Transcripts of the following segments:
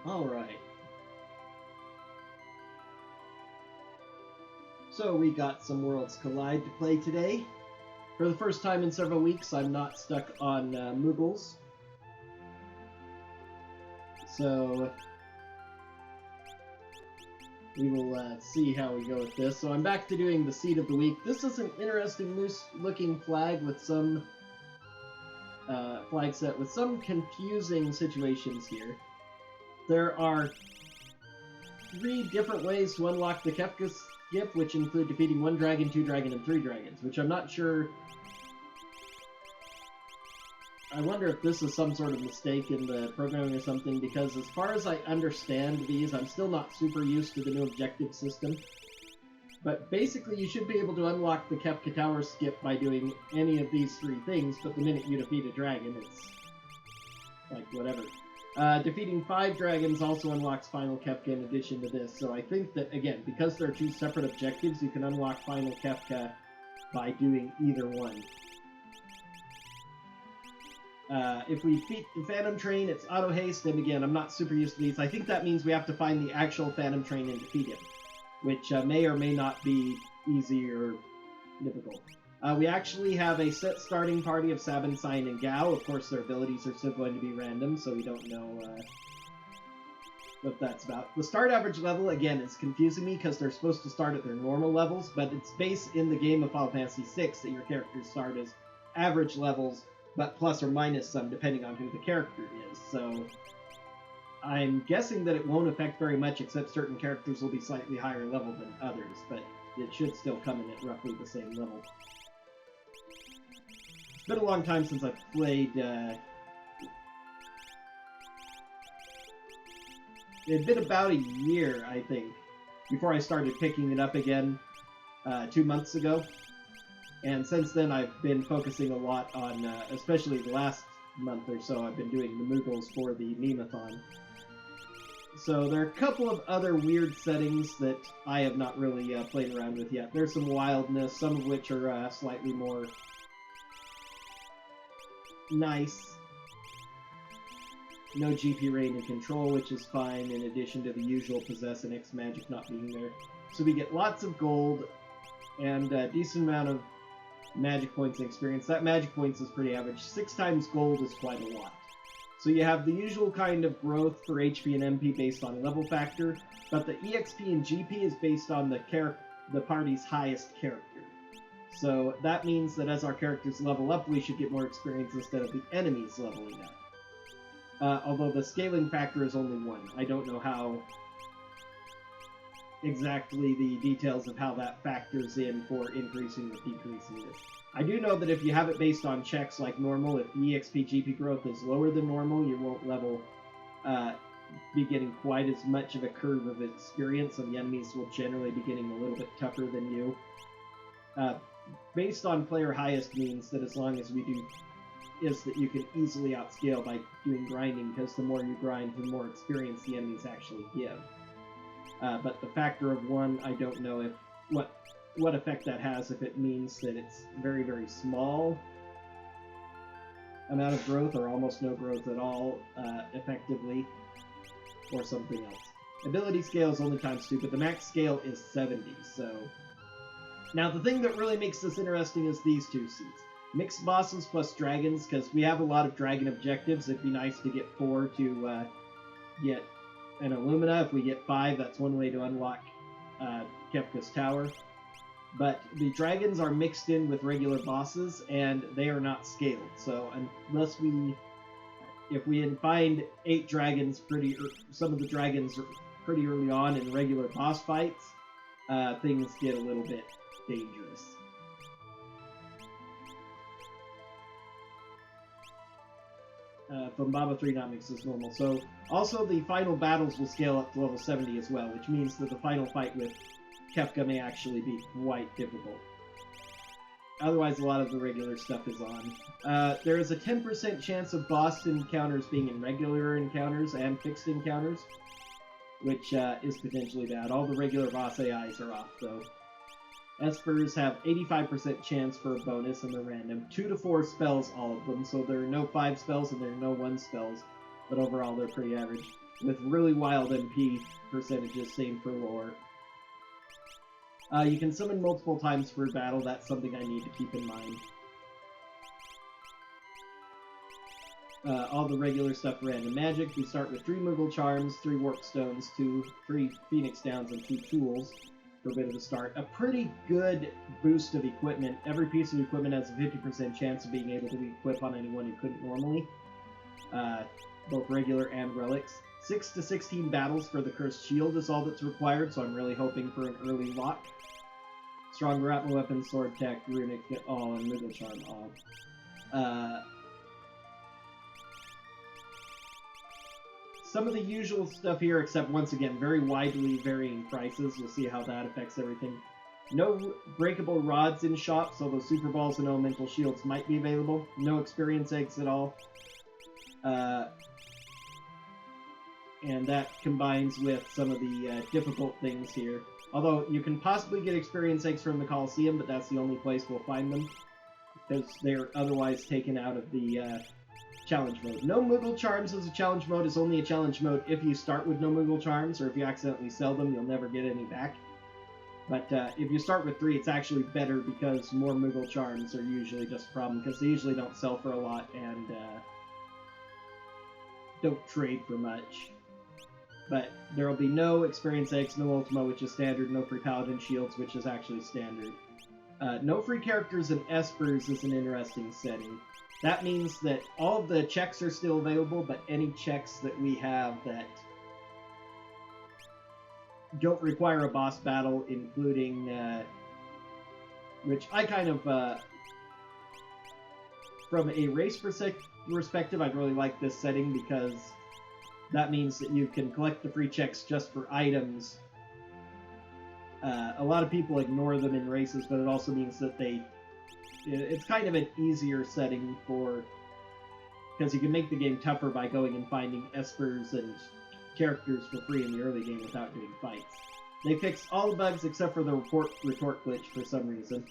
Alright. So we got some Worlds Collide to play today. For the first time in several weeks, I'm not stuck on Moogles. So we will see how we go with this. So I'm back to doing the Seed of the Week. This is an interesting loose-looking flag with some flag set with some confusing situations here. There are 3 different ways to unlock the Kefka's gift, which include defeating 1 dragon, 2 dragon, and 3 dragons, which I'm not sure. I wonder if this is some sort of mistake in the programming or something, because as far as I understand these, I'm still not super used to the new objective system. But basically, you should be able to unlock the Kefka Tower skip by doing any of these 3 things, but the minute you defeat a dragon, it's like whatever. Defeating 5 dragons also unlocks Final Kefka in addition to this, so I think that, again, because they're 2 separate objectives, you can unlock Final Kefka by doing either one. If we defeat the Phantom Train, it's auto haste, and again, I'm not super used to these. I think that means we have to find the actual Phantom Train and defeat him, which may or may not be easy or difficult. We actually have a set starting party of Sabin, Cyan, and Gao. Of course, their abilities are still going to be random, so we don't know what that's about. The start average level, again, is confusing me because they're supposed to start at their normal levels, but it's based in the game of Final Fantasy VI that your characters start as average levels, but plus or minus some depending on who the character is. So I'm guessing that it won't affect very much, except certain characters will be slightly higher level than others, but it should still come in at roughly the same level. It's been a long time since I've played, it'd been about a year, I think, before I started picking it up again 2 months ago. And since then, I've been focusing a lot on, especially the last month or so, I've been doing the Moogles for the Meme-a-thon. So there are a couple of other weird settings that I have not really played around with yet. There's some wildness, some of which are slightly more nice. No GP rating and control, which is fine, in addition to the usual possess and X magic not being there. So we get lots of gold and a decent amount of magic points and experience. That magic points is pretty average. 6 times gold is quite a lot. So you have the usual kind of growth for HP and MP based on level factor, but the EXP and GP is based on the party's highest character. So that means that as our characters level up, we should get more experience instead of the enemies leveling up. Although the scaling factor is only 1. I don't know how exactly the details of how that factors in for increasing or decreasing this. I do know that if you have it based on checks like normal, if the EXP GP growth is lower than normal, you won't be getting quite as much of a curve of experience, and the enemies will generally be getting a little bit tougher than you. Based on player highest means that as long as we do is that you can easily outscale by doing grinding, because the more you grind, the more experience the enemies actually give. But the factor of 1, I don't know if what effect that has, if it means that it's very, very small amount of growth or almost no growth at all, effectively, or something else. Ability scale is only times 2, but the max scale is 70, so... Now, the thing that really makes this interesting is these 2 seeds. Mixed bosses plus dragons, because we have a lot of dragon objectives. It'd be nice to get 4 to get an Illumina. If we get 5, that's one way to unlock Kefka's Tower. But the dragons are mixed in with regular bosses, and they are not scaled. So unless if we find 8 dragons some of the dragons pretty early on in regular boss fights, things get a little bit dangerous. From Baba 3 not mixed as normal. So also the final battles will scale up to level 70 as well, which means that the final fight with Kefka may actually be quite difficult. Otherwise, a lot of the regular stuff is on. There is a 10% chance of boss encounters being in regular encounters and fixed encounters, which is potentially bad. All the regular boss AIs are off, though. Espers have 85% chance for a bonus, and they're random. 2 to 4 spells, all of them, so there are no 5 spells and there are no 1 spells, but overall they're pretty average. with really wild MP percentages, same for lore. You can summon multiple times per battle, that's something I need to keep in mind. All the regular stuff, random magic. We start with 3 Moogle Charms, 3 Warp Stones, 3 Phoenix Downs, and 2 Tools for a bit of a start. A pretty good boost of equipment. Every piece of equipment has a 50% chance of being able to be equipped on anyone who couldn't normally. Both regular and relics. 6 to 16 battles for the Cursed Shield is all that's required, so I'm really hoping for an early lock. Strong grapple weapon, sword tech, runic, all, and Moogle Charm, all. Some of the usual stuff here, except once again, very widely varying prices. We'll see how that affects everything. No breakable rods in shops, although Super Balls and Elemental Shields might be available. No experience eggs at all. And that combines with some of the difficult things here. Although you can possibly get experience eggs from the Coliseum, but that's the only place we'll find them, because they're otherwise taken out of the challenge mode. No Moogle Charms as a challenge mode is only a challenge mode if you start with no Moogle Charms, or if you accidentally sell them, you'll never get any back. But if you start with 3, it's actually better because more Moogle Charms are usually just a problem, because they usually don't sell for a lot and don't trade for much. But there will be no Experience Eggs, no Ultima, which is standard, no free Paladin Shields, which is actually standard. No free characters and Espers is an interesting setting. That means that all of the checks are still available, but any checks that we have that don't require a boss battle, including, which I kind of, from a race perspective, I really like this setting because that means that you can collect the free checks just for items. A lot of people ignore them in races, but it also means that it's kind of an easier setting because you can make the game tougher by going and finding Espers and characters for free in the early game without doing fights. They fixed all the bugs except for the retort glitch for some reason.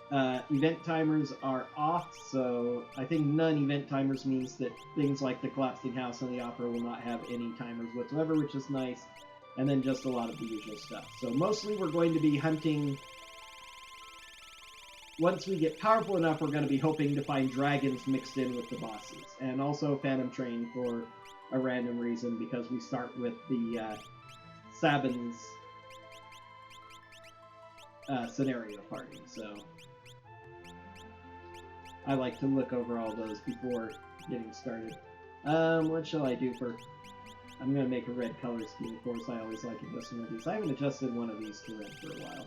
Event timers are off, so I think none event timers means that things like the Collapsing House and the Opera will not have any timers whatsoever, which is nice, and then just a lot of the usual stuff. So mostly we're going to be hunting. Once we get powerful enough, we're going to be hoping to find dragons mixed in with the bosses, and also Phantom Train for a random reason, because we start with the Sabin's scenario party, so I like to look over all those before getting started. What shall I do for... I'm going to make a red color scheme, of course. I always like adjusting one of these. I haven't adjusted one of these to red for a while.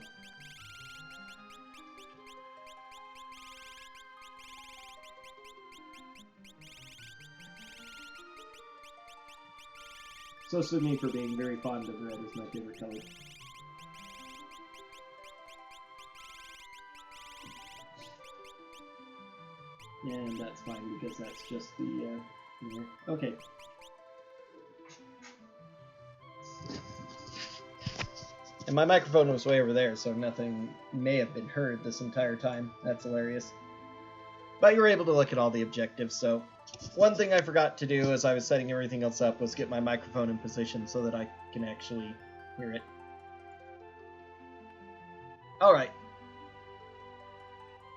So sue me for being very fond of red as my favorite color. And that's fine because that's just the, okay. And my microphone was way over there, so nothing may have been heard this entire time. That's hilarious. But you were able to look at all the objectives, so... One thing I forgot to do as I was setting everything else up was get my microphone in position so that I can actually hear it. Alright.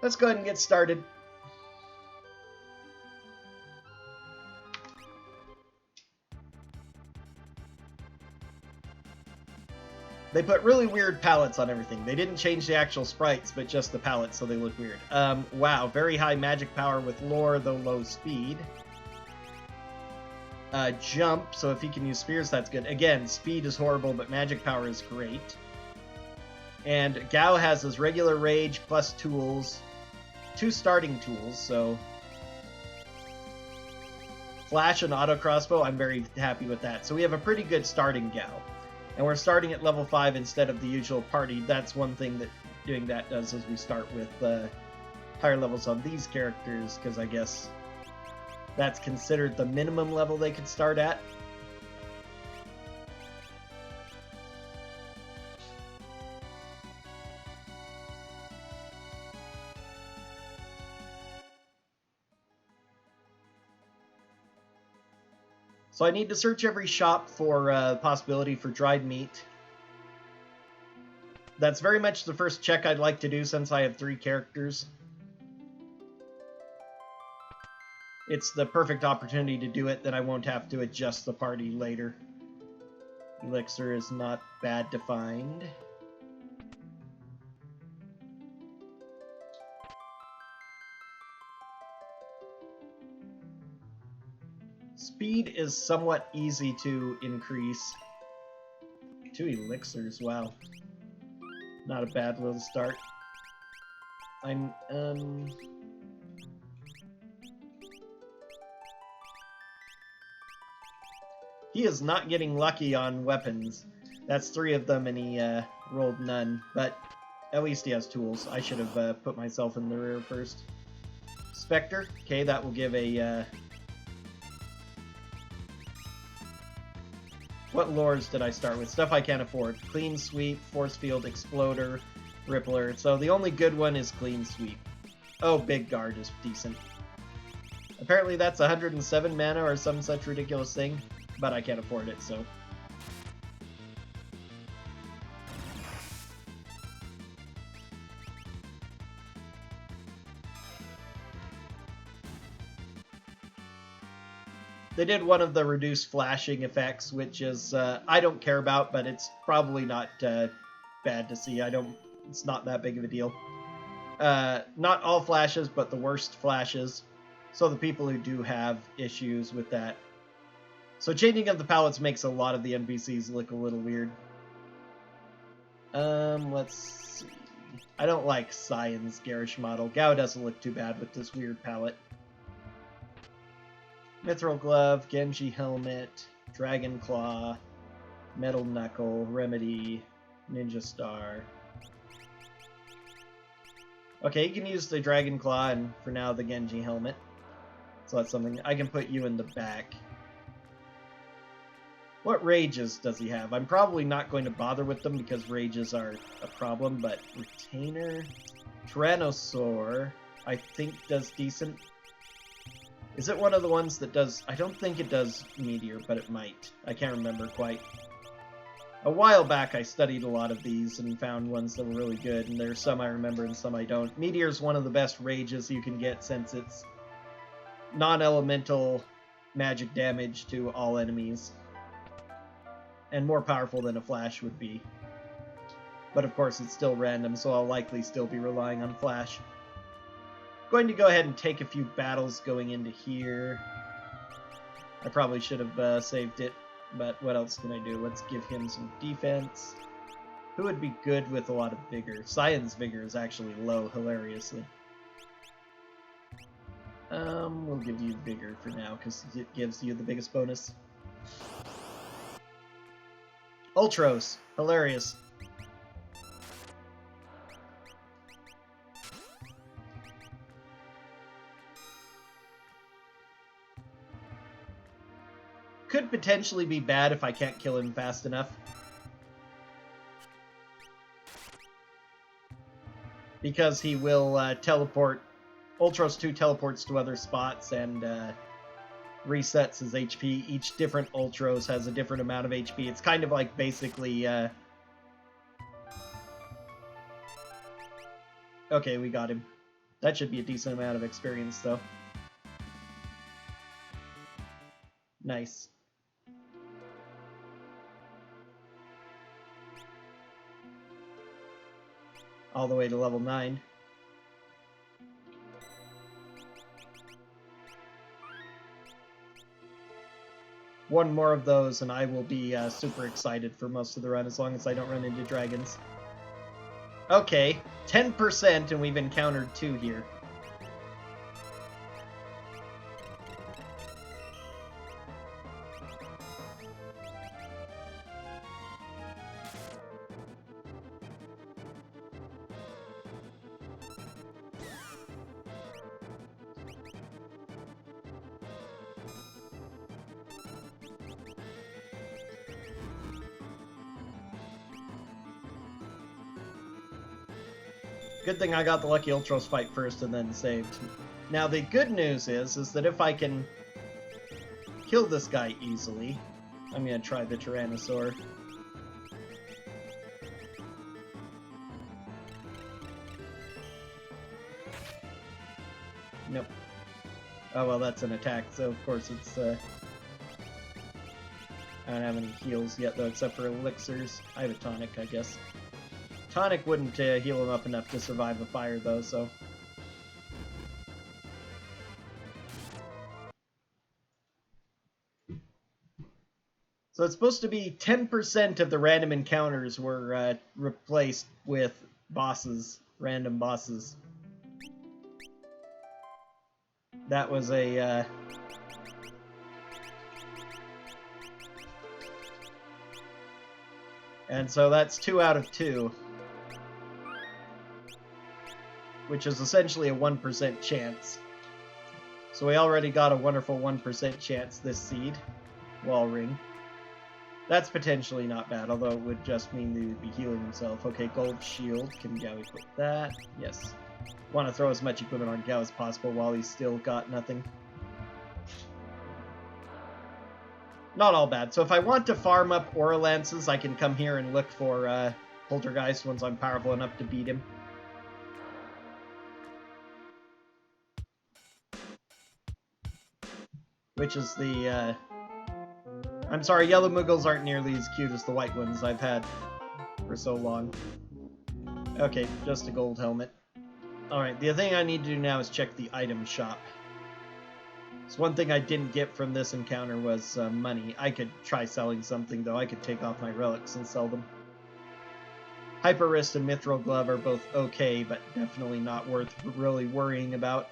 Let's go ahead and get started. They put really weird palettes on everything. They didn't change the actual sprites, but just the palettes, so they look weird. Wow, very high magic power with lore, though low speed. Jump, so if he can use spears, that's good. Again, speed is horrible, but magic power is great. And Gao has his regular rage plus tools. 2 starting tools, so... Flash and auto crossbow, I'm very happy with that. So we have a pretty good starting Gao. And we're starting at level 5 instead of the usual party. That's one thing that doing that does, is we start with higher levels on these characters, because I guess that's considered the minimum level they could start at. So I need to search every shop for possibility for dried meat. That's very much the first check I'd like to do since I have 3 characters. It's the perfect opportunity to do it, that I won't have to adjust the party later. Elixir is not bad to find. Speed is somewhat easy to increase. 2 elixirs, wow. Not a bad little start. He is not getting lucky on weapons. That's 3 of them and he rolled none, but at least he has tools. I should have put myself in the rear first. Spectre, okay, that will give a... What lures did I start with? Stuff I can't afford. Clean Sweep, Force Field, Exploder, Rippler. So the only good one is Clean Sweep. Oh, Big Guard is decent. Apparently that's 107 mana or some such ridiculous thing, but I can't afford it, so... They did one of the reduced flashing effects, which is, I don't care about, but it's probably not bad to see. It's not that big of a deal. Not all flashes, but the worst flashes. So the people who do have issues with that. So changing of the palettes makes a lot of the NPCs look a little weird. Let's see. I don't like Cyan's garish model. Gao doesn't look too bad with this weird palette. Mithril Glove, Genji Helmet, Dragon Claw, Metal Knuckle, Remedy, Ninja Star. Okay, you can use the Dragon Claw and for now the Genji Helmet. So that's something. I can put you in the back. What rages does he have? I'm probably not going to bother with them because rages are a problem, but Retainer, Tyrannosaur, I think does decent. Is it one of the ones that does... I don't think it does Meteor, but it might. I can't remember quite. A while back, I studied a lot of these and found ones that were really good, and there's some I remember and some I don't. Meteor's one of the best rages you can get since it's non-elemental magic damage to all enemies. And more powerful than a Flash would be. But of course, it's still random, so I'll likely still be relying on Flash. Going to go ahead and take a few battles going into here. I probably should have saved it, but what else can I do? Let's give him some defense. Who would be good with a lot of vigor? Cyan's vigor is actually low, hilariously. We'll give you vigor for now, because it gives you the biggest bonus. Ultros, hilarious. Could potentially be bad if I can't kill him fast enough. Because he will teleport. Ultros 2 teleports to other spots and resets his HP. Each different Ultros has a different amount of HP. It's kind of like basically... Okay, we got him. That should be a decent amount of experience, though. Nice. All the way to level 9. One more of those and I will be super excited for most of the run, as long as I don't run into dragons. Okay, 10% and we've encountered 2 here. Good thing I got the Lucky Ultros fight first and then saved. Now the good news is that if I can kill this guy easily. I'm gonna try the Tyrannosaur. Nope. Oh well, that's an attack, so of course it's, I don't have any heals yet though, except for elixirs. I have a tonic, I guess. Tonic wouldn't heal him up enough to survive a fire though, so... So it's supposed to be 10% of the random encounters were replaced with bosses, random bosses. That was a... And so that's 2 out of 2. Which is essentially a 1% chance. So we already got a wonderful 1% chance this seed. Wall ring. That's potentially not bad, although it would just mean he would be healing himself. Okay, gold shield. Can Gao equip that? Yes. Want to throw as much equipment on Gao as possible while he's still got nothing. Not all bad. So if I want to farm up Aura Lances, I can come here and look for Poltergeist once I'm powerful enough to beat him. Which is the, I'm sorry, yellow Muggles aren't nearly as cute as the white ones I've had for so long. Okay, just a gold helmet. Alright, the thing I need to do now is check the item shop. So one thing I didn't get from this encounter was money. I could try selling something, though. I could take off my relics and sell them. Hyper Wrist and Mithril Glove are both okay, but definitely not worth really worrying about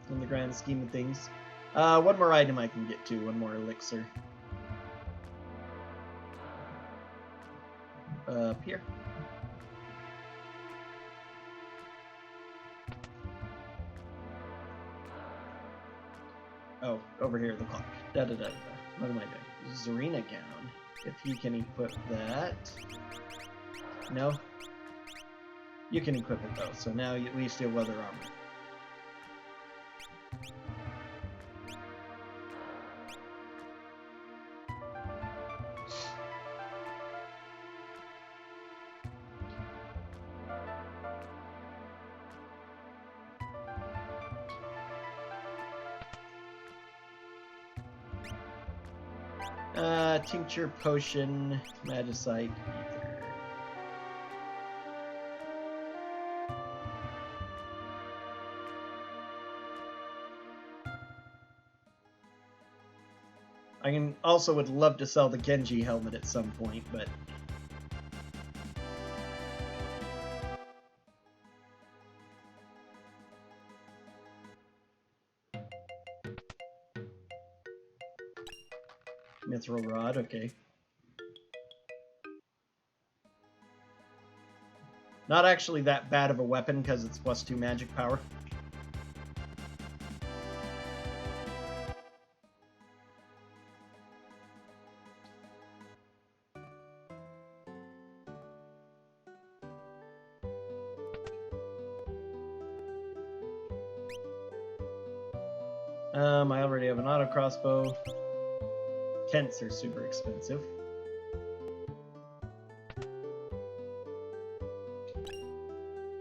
in the grand scheme of things. One more item I can get to, one more elixir. Up here. Oh, over here, the clock. Da-da-da-da. What am I doing? Zarina Gown. If you can equip that... No? You can equip it, though, so now at least you have leather armor. Tincture, potion, magicite, ether. I also would love to sell the Genji helmet at some point, but... Mithril Rod, okay. Not actually that bad of a weapon, because it's +2 magic power. I already have an auto crossbow. Tents are super expensive.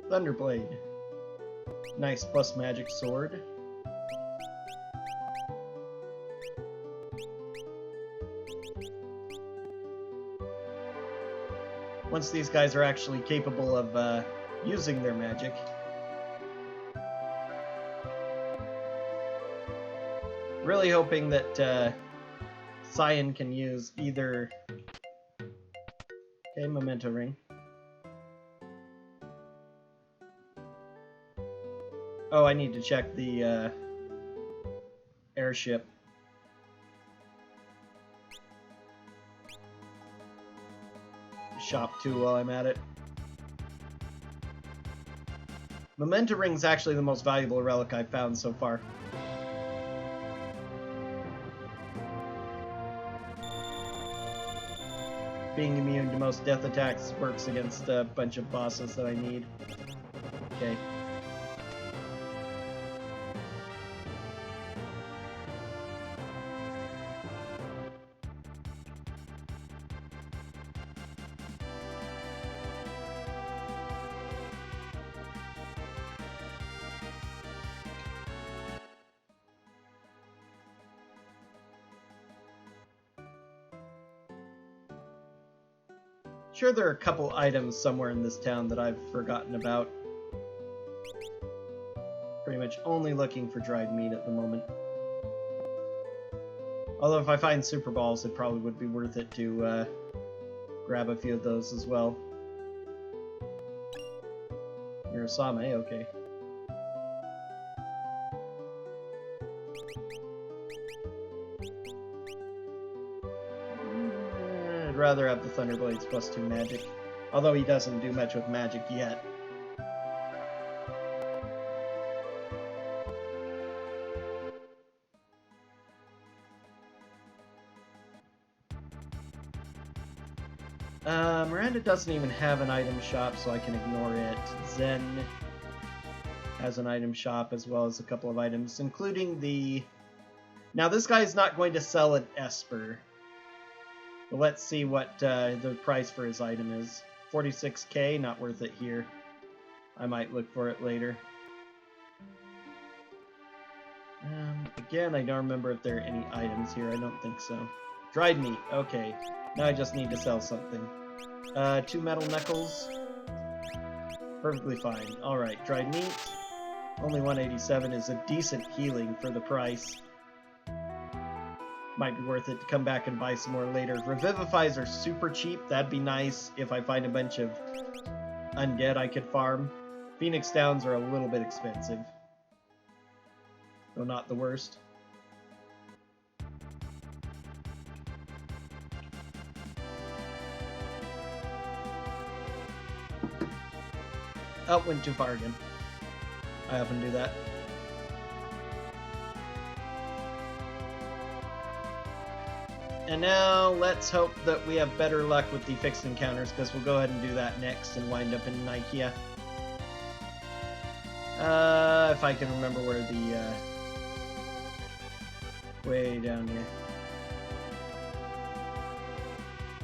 Thunderblade. Nice plus magic sword. Once these guys are actually capable of using their magic. Really hoping that Cyan can use either... Okay, memento ring. Oh, I need to check the airship. Shop too while I'm at it. Memento ring's actually the most valuable relic I've found so far. Being immune to most death attacks works against a bunch of bosses that I need. Okay. sure there are a couple items somewhere in this town that I've forgotten about. Pretty much only looking for dried meat at the moment. Although if I find super balls, it probably would be worth it to grab a few of those as well. Mirasame, okay. I'd rather have the Thunderblades plus 2 magic. Although he doesn't do much with magic yet. Miranda doesn't even have an item shop, so I can ignore it. Zen has an item shop as well as a couple of items, including the... Now, this guy's not going to sell an Esper. But let's see what the price for his item is. 46k, not worth it here. I might look for it later. Again, I don't remember if there are any items here. I don't think so. Dried meat, okay. Now I just need to sell something. 2 metal knuckles. Perfectly fine. Alright, dried meat. Only 187 is a decent healing for the price. Might be worth it to come back and buy some more later. Revivifies are super cheap. That'd be nice if I find a bunch of undead I could farm. Phoenix Downs are a little bit expensive. Though not the worst. Oh, went too far again. I often do that. And now, let's hope that we have better luck with the fixed encounters, because we'll go ahead and do that next and wind up in Ikea. If I can remember where the, way down here.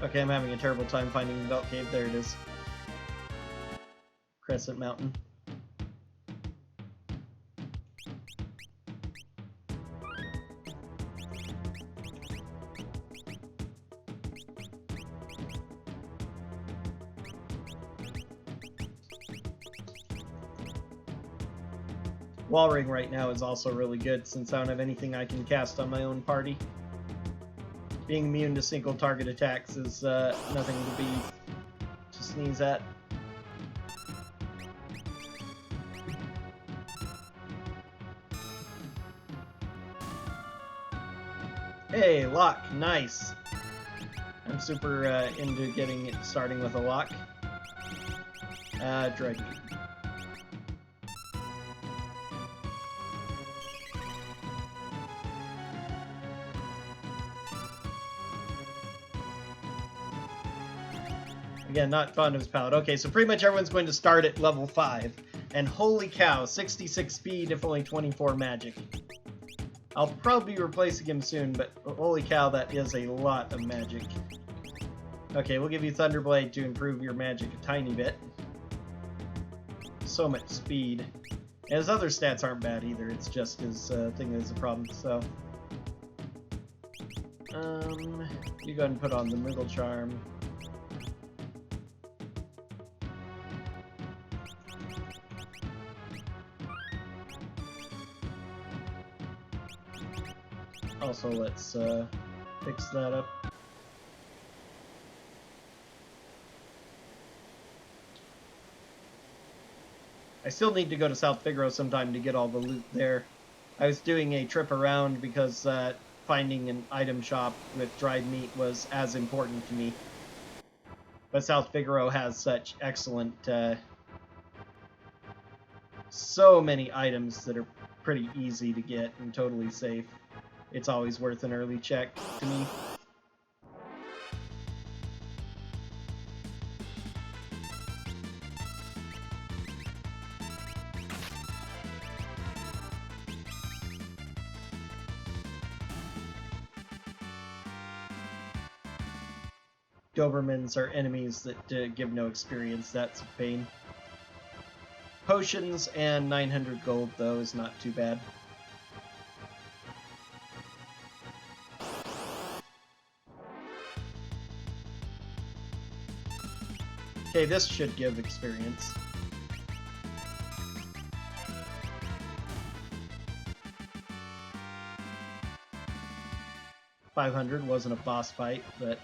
Okay, I'm having a terrible time finding the Belt Cave. There it is. Crescent Mountain. Wall Ring right now is also really good since I don't have anything I can cast on my own party. Being immune to single target attacks is nothing to sneeze at. Hey, lock, nice. I'm super into starting with a lock. Dried meat. Again, not fond of his palette. Okay, so pretty much everyone's going to start at level 5. And holy cow, 66 speed if only 24 magic. I'll probably be replacing him soon, but holy cow, that is a lot of magic. Okay, we'll give you Thunderblade to improve your magic a tiny bit. So much speed. And his other stats aren't bad either, it's just his thing that is a problem, so... you go ahead and put on the Moogle Charm. Also, let's fix that up. I still need to go to South Figaro sometime to get all the loot there. I was doing a trip around because finding an item shop with dried meat was as important to me. But South Figaro has such excellent... so many items that are pretty easy to get and totally safe. It's always worth an early check to me. Dobermans are enemies that give no experience. That's a pain. Potions and 900 gold, though, is not too bad. Okay, this should give experience. $500 wasn't a boss fight, but...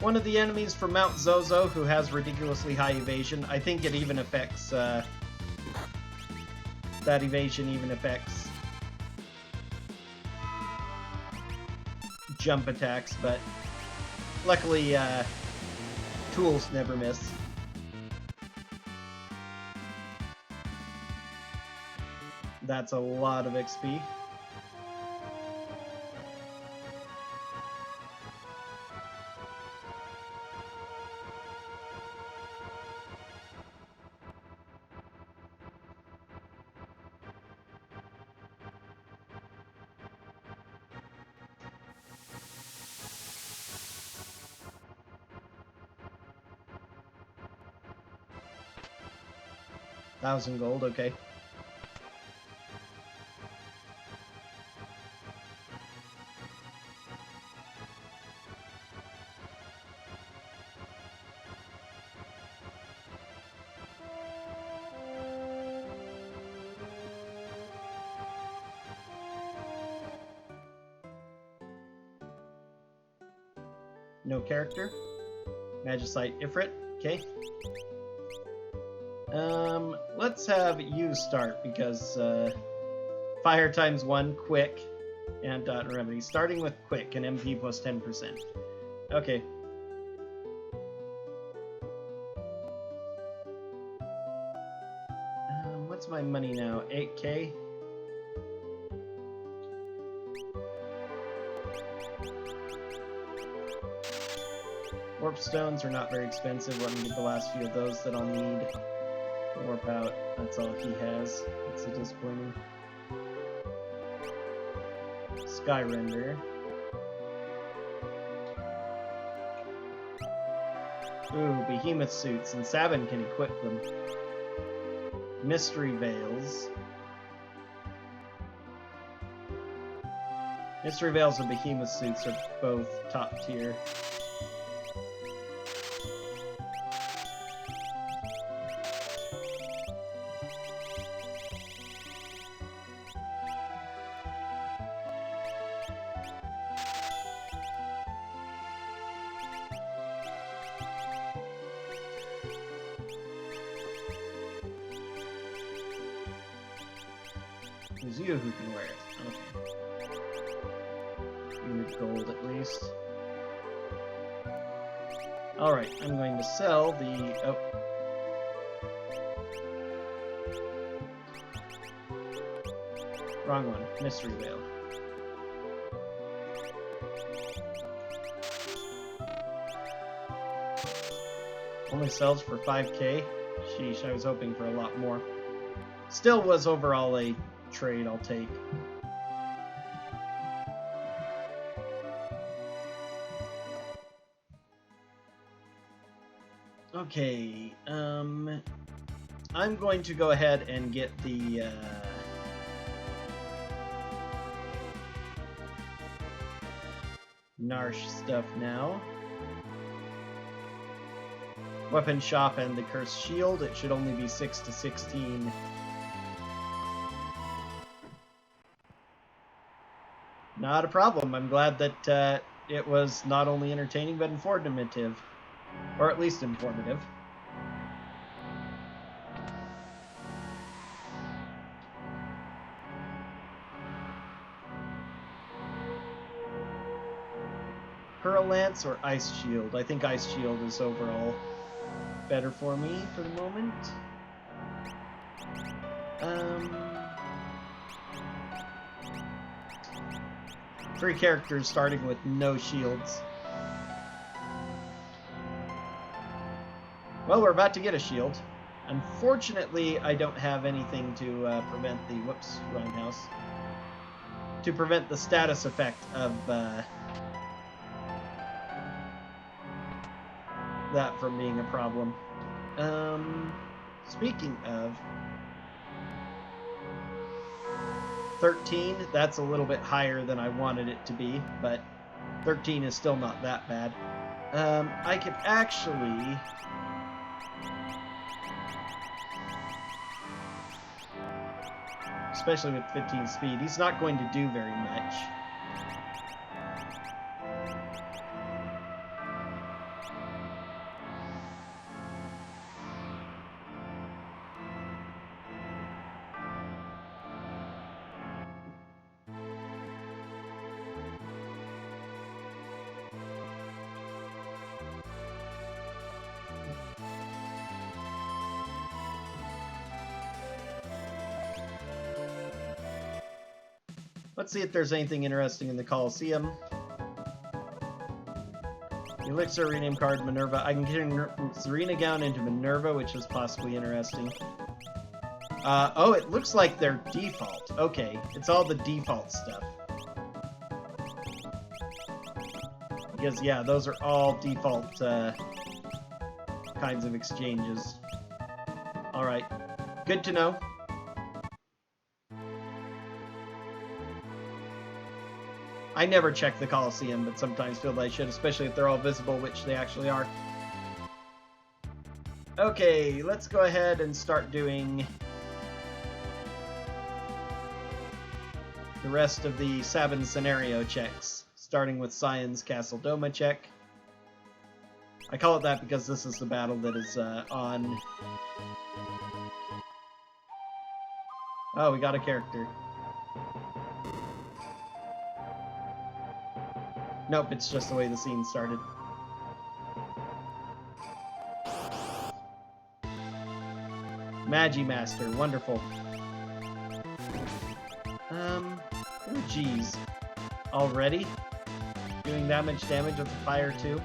One of the enemies from Mount Zozo who has ridiculously high evasion. I think it even affects, that evasion even affects jump attacks, but luckily, tools never miss. That's a lot of XP. $1,000 gold, okay. No character. Magicite Ifrit, okay. Let's have you start, because, fire times 1, quick, and remedy. Starting with quick, and MP plus 10%. Okay. What's my money now? 8K? Warp stones are not very expensive. Let me get the last few of those that I'll need. Warp out. That's all he has. It's disappointing. Sky render. Ooh, behemoth suits, and Sabin can equip them. Mystery veils. Mystery veils and behemoth suits are both top tier. It's you who can wear it. Okay. You need gold at least. Alright, I'm going to sell the... oh. Wrong one. Mystery veil. Only sells for 5K? Sheesh, I was hoping for a lot more. Still was overall a trade I'll take. Okay, I'm going to go ahead and get the, Narsh stuff now. Weapon shop and the cursed shield. It should only be 6 to 16. Not a problem. I'm glad that it was not only entertaining but informative. Or at least informative. Pearl Lance or Ice Shield? I think Ice Shield is overall better for me for the moment. 3 characters starting with no shields. Well, we're about to get a shield. Unfortunately, I don't have anything to prevent the... Whoops, wrong house. To prevent the status effect of that from being a problem. Speaking of... 13, that's a little bit higher than I wanted it to be, but 13 is still not that bad. I could actually... Especially with 15 speed, he's not going to do very much. Let's see if there's anything interesting in the Coliseum. Elixir rename card Minerva. I can get Serena Gown into Minerva, which is possibly interesting. Oh, it looks like they're default. Okay, it's all the default stuff. Because, yeah, those are all default kinds of exchanges. Alright, good to know. I never check the Coliseum, but sometimes feel that I should, especially if they're all visible, which they actually are. Okay, let's go ahead and start doing the rest of the Sabin scenario checks, starting with Cyan's Castle Doma check. I call it that because this is the battle that is on... Oh, we got a character. Nope, it's just the way the scene started. Magi Master, wonderful. Oh geez. Already? Doing that much damage with the fire too?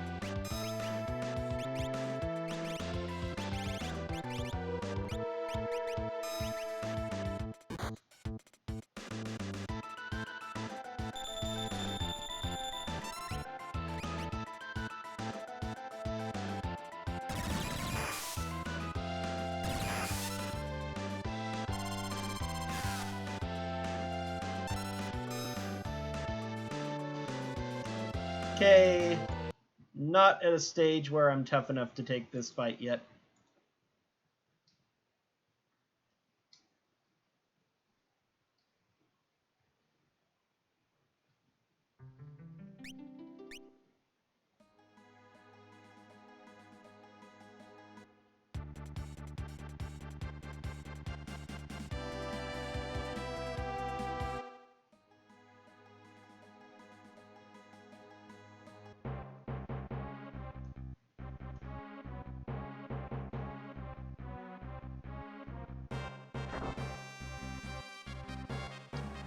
Okay, not at a stage where I'm tough enough to take this fight yet.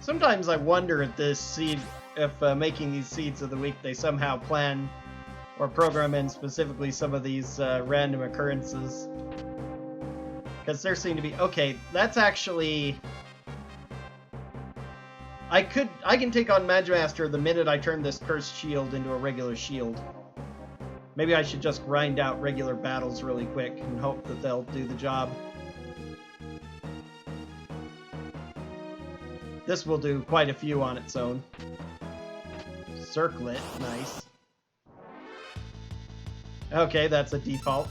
Sometimes I wonder if this seed, if making these seeds of the week, they somehow plan or program in specifically some of these random occurrences. Because there seem to be... Okay, that's actually... I can take on Magimaster the minute I turn this cursed shield into a regular shield. Maybe I should just grind out regular battles really quick and hope that they'll do the job. This will do quite a few on its own. Circlet, nice. Okay, that's a default.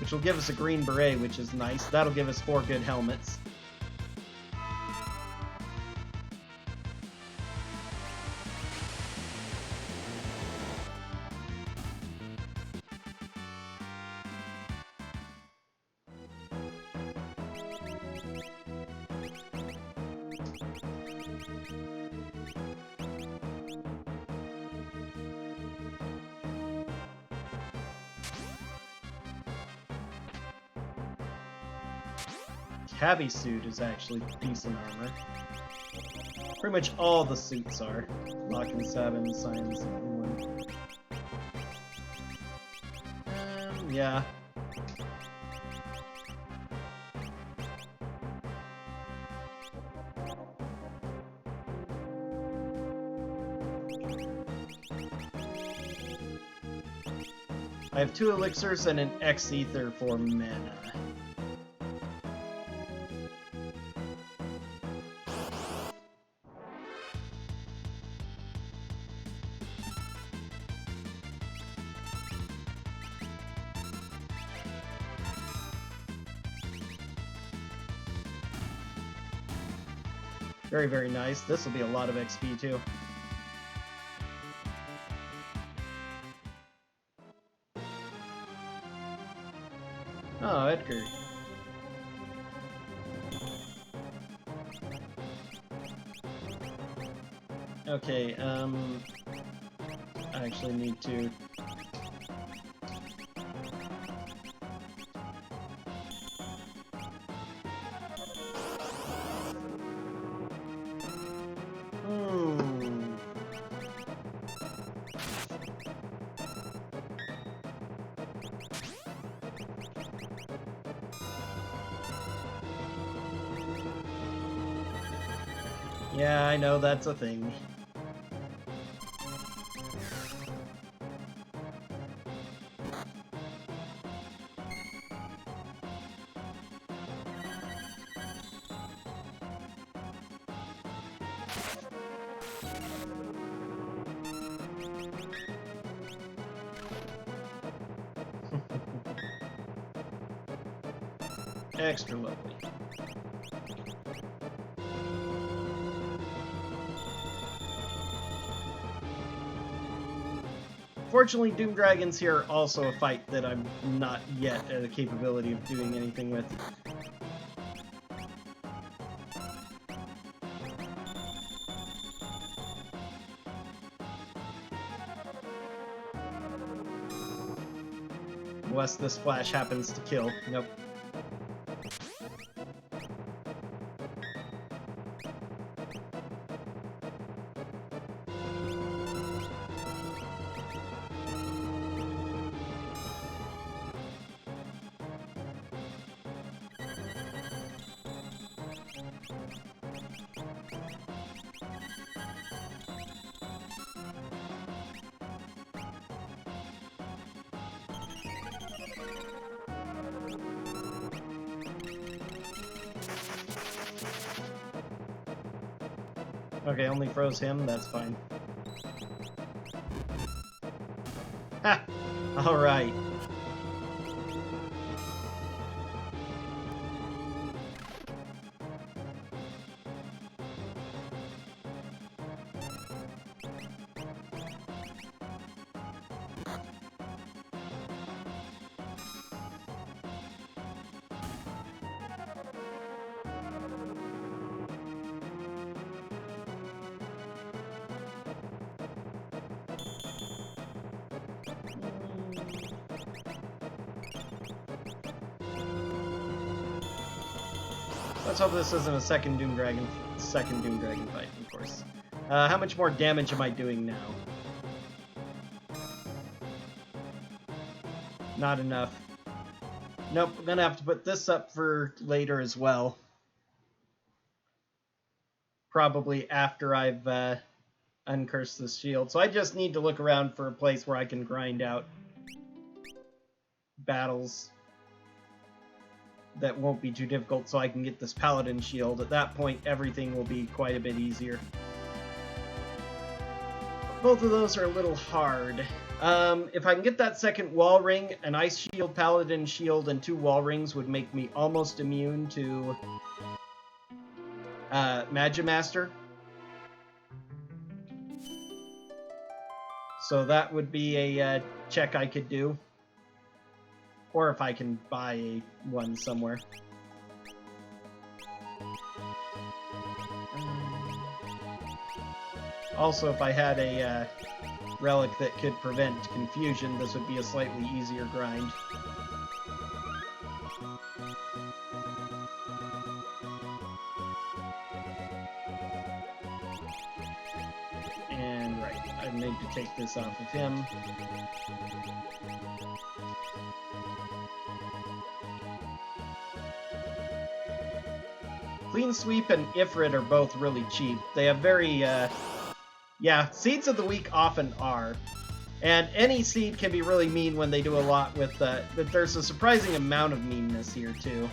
Which will give us a green beret, which is nice. That'll give us 4 good helmets. Tabby suit is actually decent armor. Pretty much all the suits are. Lock and Sabin, Science, and yeah. I have 2 elixirs and an X ether for mana. Very, very nice. This will be a lot of XP too. Oh, Edgar. Okay, I actually need to... Yeah, I know that's a thing. Extra lovely. Fortunately, Doom Dragons here are also a fight that I'm not yet at a capability of doing anything with. Unless this flash happens to kill. Nope. Okay, only froze him, that's fine. Ha! Alright. Let's hope this isn't a second Doom Dragon fight, of course. How much more damage am I doing now? Not enough. Nope, I'm gonna have to put this up for later as well. Probably after I've uncursed this shield. So I just need to look around for a place where I can grind out battles that won't be too difficult so I can get this paladin shield. At that point, everything will be quite a bit easier. Both of those are a little hard. If I can get that second wall ring, an ice shield, paladin shield, and 2 wall rings would make me almost immune to Magimaster. So that would be a check I could do. Or if I can buy one somewhere. Also, if I had a relic that could prevent confusion, this would be a slightly easier grind. I need to take this off of him. Clean Sweep and Ifrit are both really cheap. They have very, yeah, Seeds of the Week often are. And any seed can be really mean when they do a lot with, but there's a surprising amount of meanness here, too.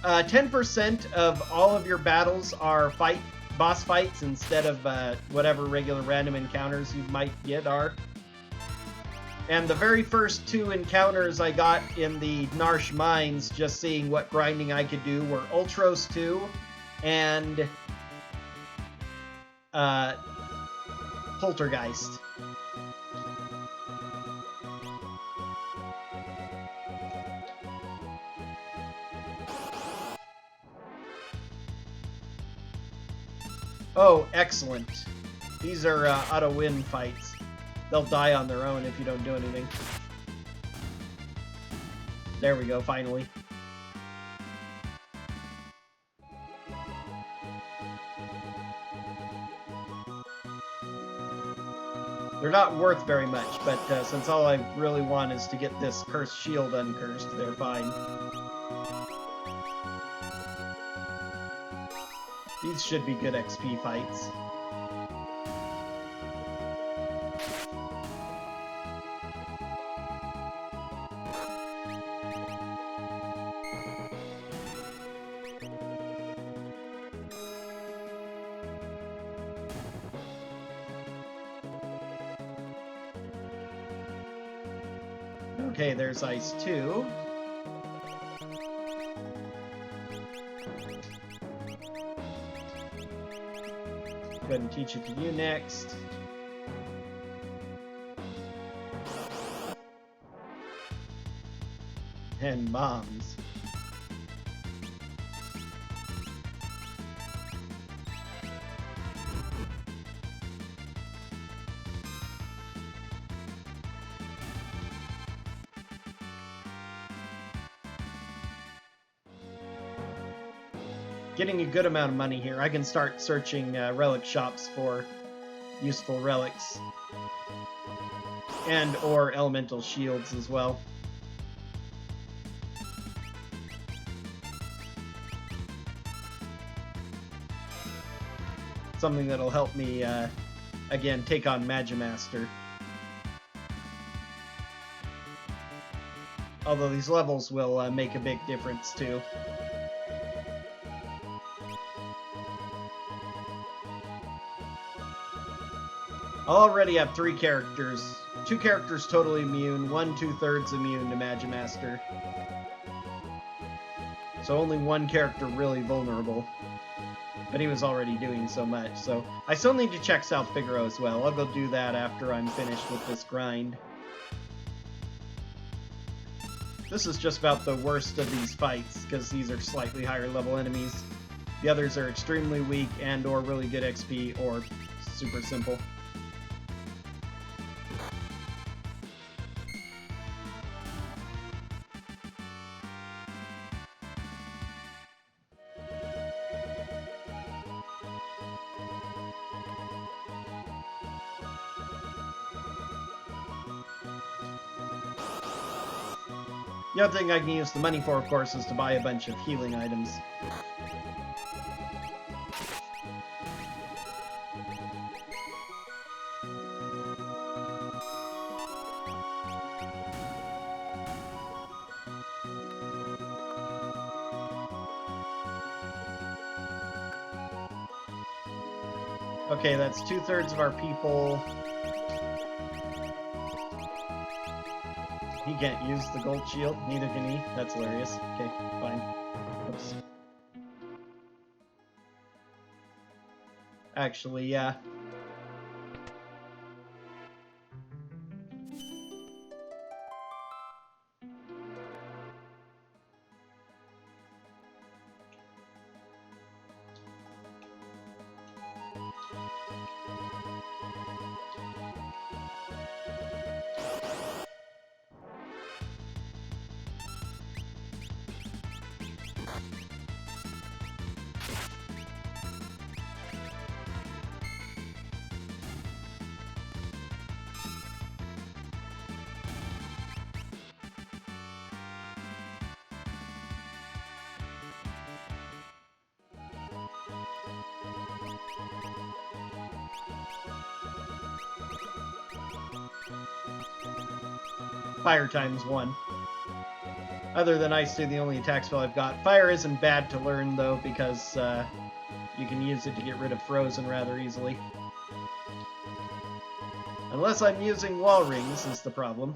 10% of all of your battles are boss fights instead of whatever regular random encounters you might get are. And the very first 2 encounters I got in the Narsh Mines, just seeing what grinding I could do, were Ultros 2 and Poltergeist. Oh, excellent. These are auto-win fights. They'll die on their own if you don't do anything. There we go, finally. They're not worth very much, but since all I really want is to get this cursed shield uncursed, they're fine. These should be good XP fights. Okay, there's Ice 2. Go ahead and teach it to you next. And bombs. Getting a good amount of money here. I can start searching relic shops for useful relics. And or elemental shields as well. Something that'll help me, again, take on Magimaster. Although these levels will make a big difference, too. I already have 3 characters. 2 characters totally immune, 1 2/3 immune to Magimaster. So only 1 character really vulnerable. But he was already doing so much, so... I still need to check South Figaro as well. I'll go do that after I'm finished with this grind. This is just about the worst of these fights, because these are slightly higher level enemies. The others are extremely weak and or really good XP, or super simple. The other thing I can use the money for, of course, is to buy a bunch of healing items. Okay, that's 2/3 of our people. He can't use the gold shield, neither can he. That's hilarious. Okay, fine. Oops. Actually, yeah. fire times 1. Other than ice 2, the only attack spell I've got. Fire isn't bad to learn, though, because you can use it to get rid of frozen rather easily. Unless I'm using wall rings is the problem.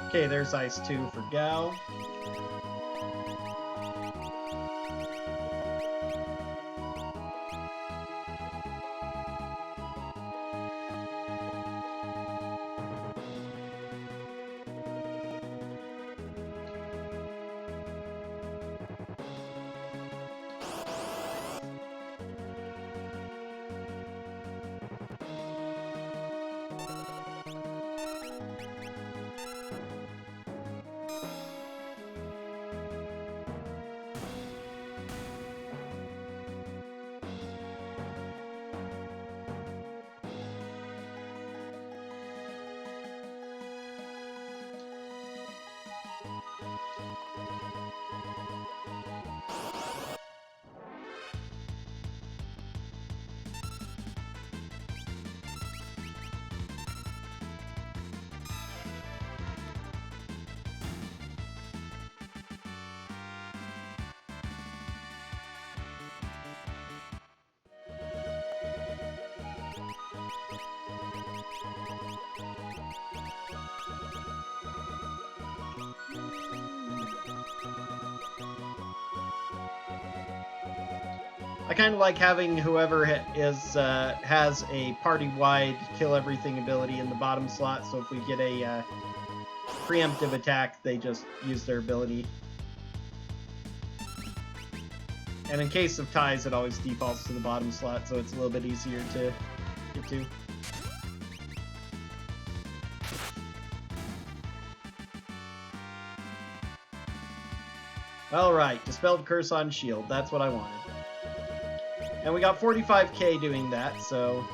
Okay, there's ice 2 for Gao. I kind of like having whoever has a party-wide kill everything ability in the bottom slot, so if we get a preemptive attack, they just use their ability. And in case of ties, it always defaults to the bottom slot, so it's a little bit easier to get to. Alright, Dispelled Curse on Shield, that's what I wanted. And we got 45k doing that, so...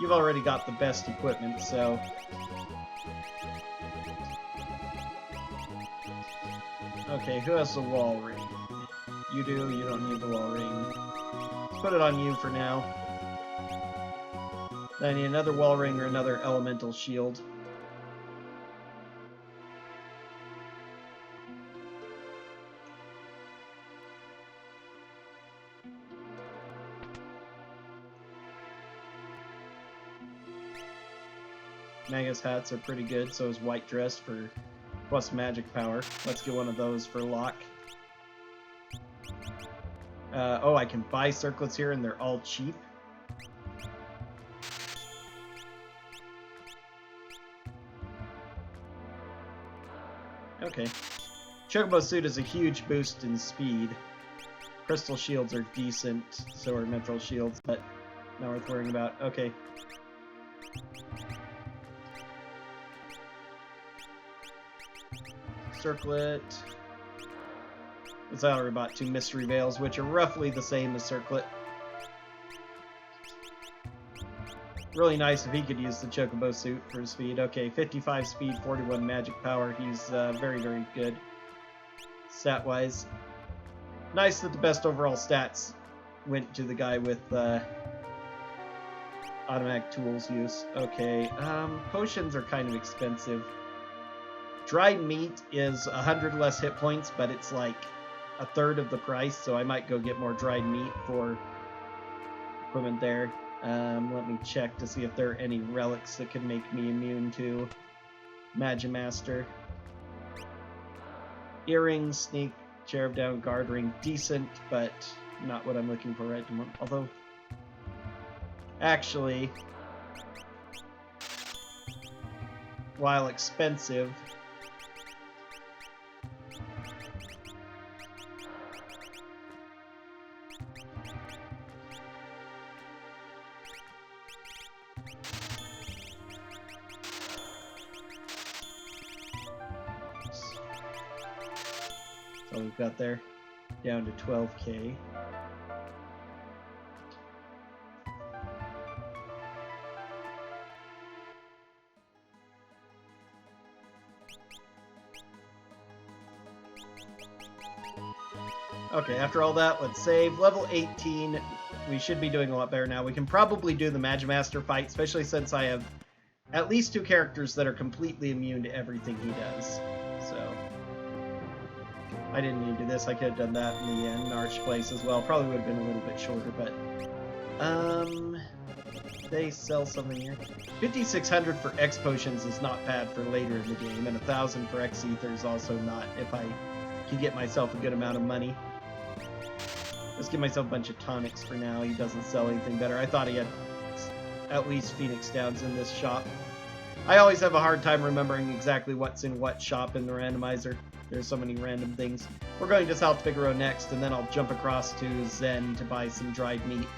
You've already got the best equipment, so... Okay, who has the wall ring? You do, you don't need the wall ring. Let's put it on you for now. Then I need another wall ring or another elemental shield. Magus hats are pretty good, so is white dress for plus magic power. Let's get one of those for lock. Oh, I can buy circlets here and they're all cheap. Okay. Chocobo suit is a huge boost in speed. Crystal shields are decent, so are mithril shields, but not worth worrying about. Okay. Circlet. It's already bought 2 mystery veils, which are roughly the same as circlet. Really nice if he could use the Chocobo suit for speed. Okay, 55 speed, 41 magic power. He's very, very good stat-wise. Nice that the best overall stats went to the guy with automatic tools use. Okay, potions are kind of expensive. Dried meat is 100 less hit points, but it's like a third of the price, so I might go get more dried meat for equipment there. Let me check to see if there are any relics that could make me immune to Magimaster. Earrings, sneak, cherub down, guard ring, decent, but not what I'm looking for right now. Although, Actually, while expensive, so we've got there down to 12k. Okay, after all that, let's save. Level 18, we should be doing a lot better now. We can probably do the Magimaster fight, especially since I have at least 2 characters that are completely immune to everything he does. So, I didn't need to do this. I could have done that in the Narch place as well. Probably would have been a little bit shorter, but... they sell something here. 5,600 for X potions is not bad for later in the game, and 1,000 for X ether is also not if I can get myself a good amount of money. Let's give myself a bunch of tonics for now. He doesn't sell anything better. I thought he had at least Phoenix Downs in this shop. I always have a hard time remembering exactly what's in what shop in the randomizer. There's so many random things. We're going to South Figaro next, and then I'll jump across to Zen to buy some dried meat.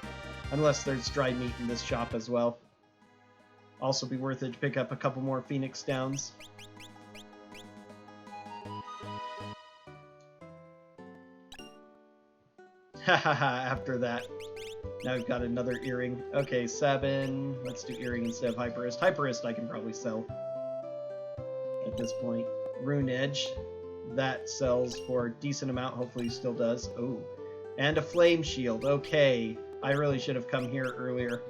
Unless there's dried meat in this shop as well. Also be worth it to pick up a couple more Phoenix Downs. Hahaha, after that. Now we've got another earring. Okay, 7. Let's do earring instead of Hyperist. Hyperist I can probably sell at this point. Rune Edge. That sells for a decent amount. Hopefully still does. Oh. And a Flame Shield. Okay. I really should have come here earlier.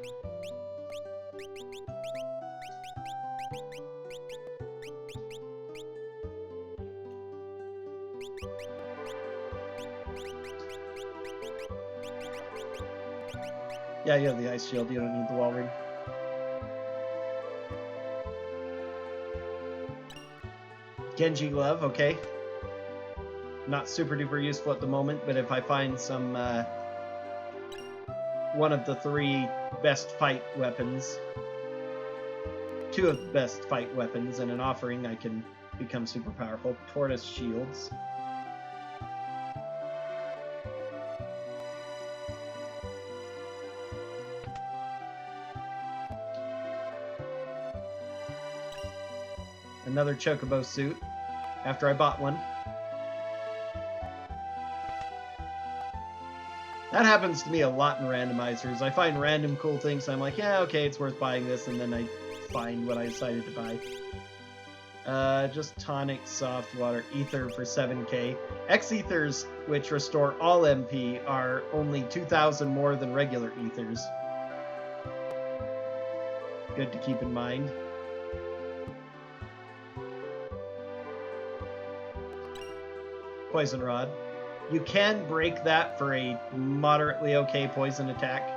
Yeah, you have the Ice Shield. You don't need the Wall Ring. Genji Glove, okay. Not super duper useful at the moment, but if I find some one of the 3 best fight weapons, 2 of the best fight weapons, and an offering, I can become super powerful. Tortoise Shields. Another Chocobo suit, after I bought one. That happens to me a lot in randomizers. I find random cool things, and I'm like, yeah, okay, it's worth buying this, and then I find what I decided to buy. Just tonic, soft water, ether for 7k. X ethers, which restore all MP, are only 2,000 more than regular ethers. Good to keep in mind. Poison Rod. You can break that for a moderately okay poison attack.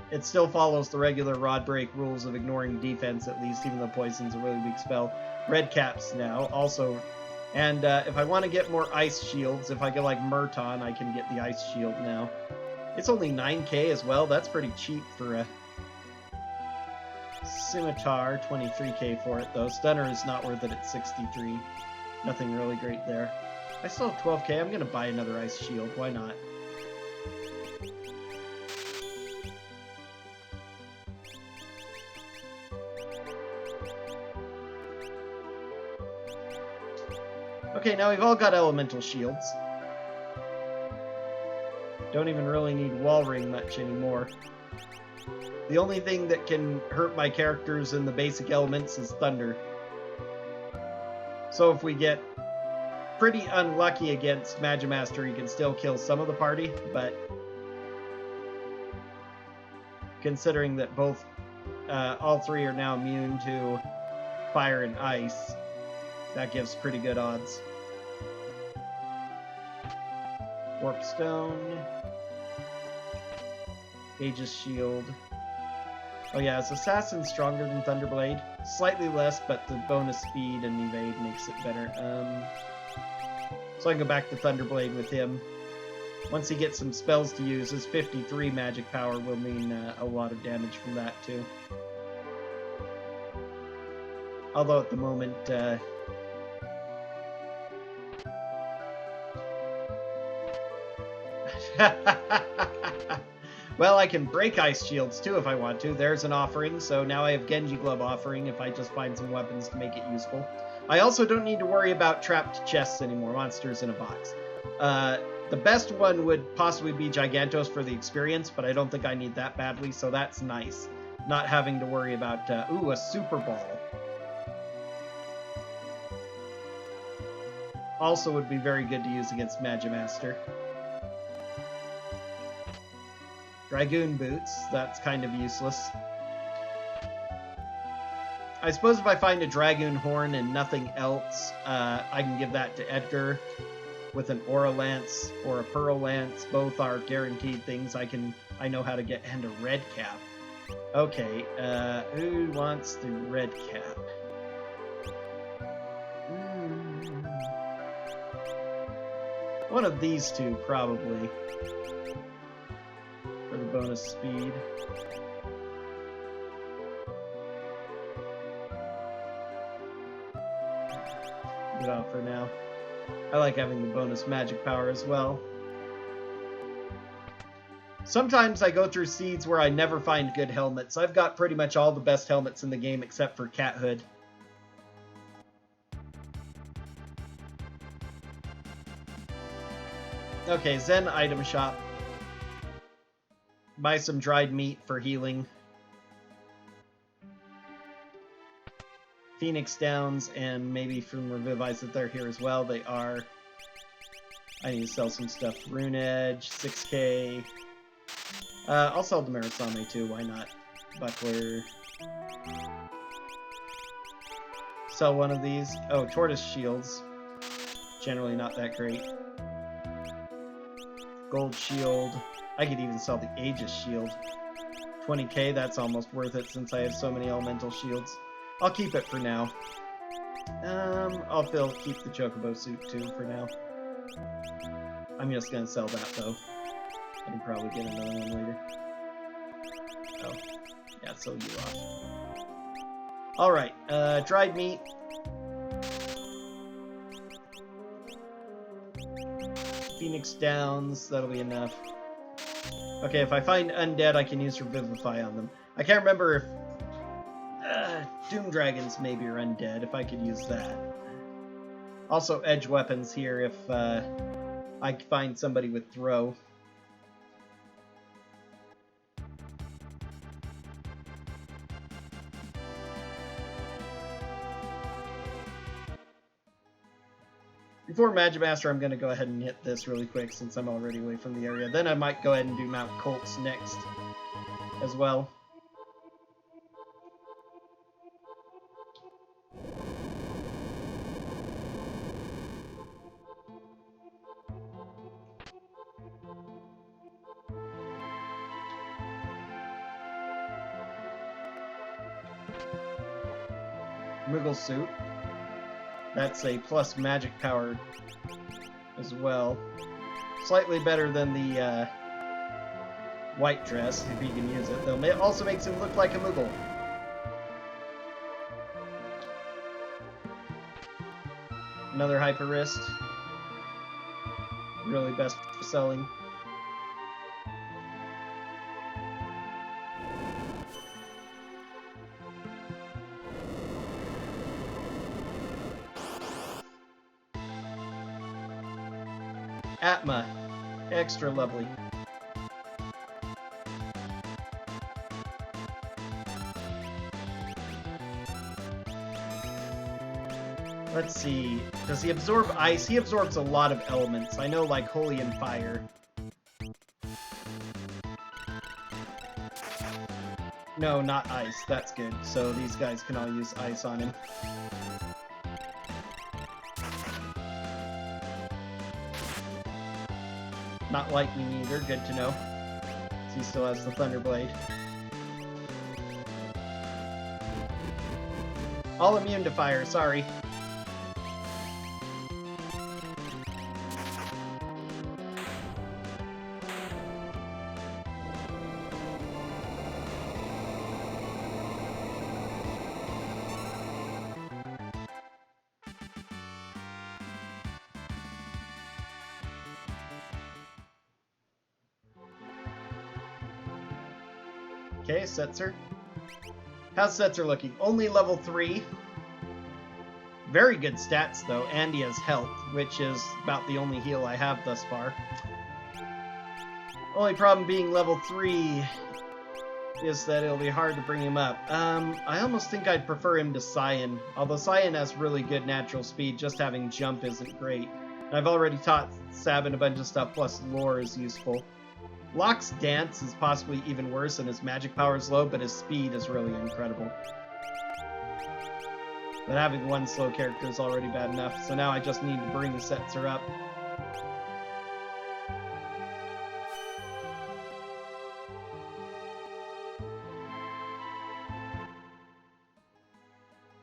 It still follows the regular rod break rules of ignoring defense, at least, even though poison's a really weak spell. Red caps now, also. And if I want to get more ice shields, if I get like Murton, I can get the ice shield now. It's only 9k as well. That's pretty cheap for a Scimitar. 23k for it, though. Stunner is not worth it at 63. Nothing really great there. I still have 12k. I'm going to buy another ice shield. Why not? Okay, now we've all got elemental shields. Don't even really need wall ring much anymore. The only thing that can hurt my characters in the basic elements is thunder. So if we get pretty unlucky against Magimaster, he can still kill some of the party, but considering that both, all 3 are now immune to fire and ice, that gives pretty good odds. Warp Stone. Aegis Shield. Oh yeah, is Assassin stronger than Thunderblade? Slightly less, but the bonus speed and evade makes it better. So I can go back to Thunderblade with him. Once he gets some spells to use, his 53 magic power will mean a lot of damage from that too. Although at the moment, well, I can break ice shields too if I want to. There's an offering, so now I have Genji Glove offering if I just find some weapons to make it useful. I also don't need to worry about trapped chests anymore, monsters in a box. The best one would possibly be Gigantos for the experience, but I don't think I need that badly, so that's nice. Not having to worry about, ooh, a Super Ball. Also would be very good to use against Magimaster. Dragoon Boots, that's kind of useless. I suppose if I find a Dragoon Horn and nothing else, I can give that to Edgar with an Aura Lance or a Pearl Lance. Both are guaranteed things I know how to get, and a Red Cap. Okay, who wants the Red Cap? One of these two, probably. For the bonus speed. Good off for now. I like having the bonus magic power as well. Sometimes I go through seeds where I never find good helmets. I've got pretty much all the best helmets in the game except for Cat Hood. Okay, Zen item shop. Buy some dried meat for healing. Phoenix Downs, and maybe from Revivize that they're here as well. They are. I need to sell some stuff. Rune Edge, 6k. I'll sell the Marasame too, why not? Buckler. Sell one of these. Oh, Tortoise Shields. Generally not that great. Gold Shield. I could even sell the Aegis Shield. 20k, that's almost worth it since I have so many elemental shields. I'll keep it for now. I'll keep the Chocobo suit too for now. I'm just gonna sell that though. I can probably get another one later. Oh, yeah, sell you off. Alright, dried meat. Phoenix Downs, that'll be enough. Okay, if I find undead, I can use Revivify on them. I can't remember if Doom Dragons maybe are undead, if I could use that. Also, edge weapons here if I find somebody with throw. Before Magimaster, I'm going to go ahead and hit this really quick since I'm already away from the area. Then I might go ahead and do Mount Colts next as well. Moogle Suit. That's a plus magic power as well. Slightly better than the white dress, if you can use it, though. It also makes him look like a Moogle. Another Hyper Wrist. Really best for selling. Atma. Extra lovely. Let's see. Does he absorb ice? He absorbs a lot of elements. I know, like Holy and Fire. No, not ice. That's good. So these guys can all use ice on him. Not lightning either, good to know. He still has the Thunderblade. All immune to fire, sorry. Okay, Setzer. How's Setzer looking? Only level 3. Very good stats, though, and he has health, which is about the only heal I have thus far. Only problem being level 3 is that it'll be hard to bring him up. I almost think I'd prefer him to Cyan. Although Cyan has really good natural speed, just having jump isn't great. And I've already taught Sabin a bunch of stuff, plus lore is useful. Locke's dance is possibly even worse, and his magic power is low, but his speed is really incredible. But having one slow character is already bad enough, so now I just need to bring the Setzer up.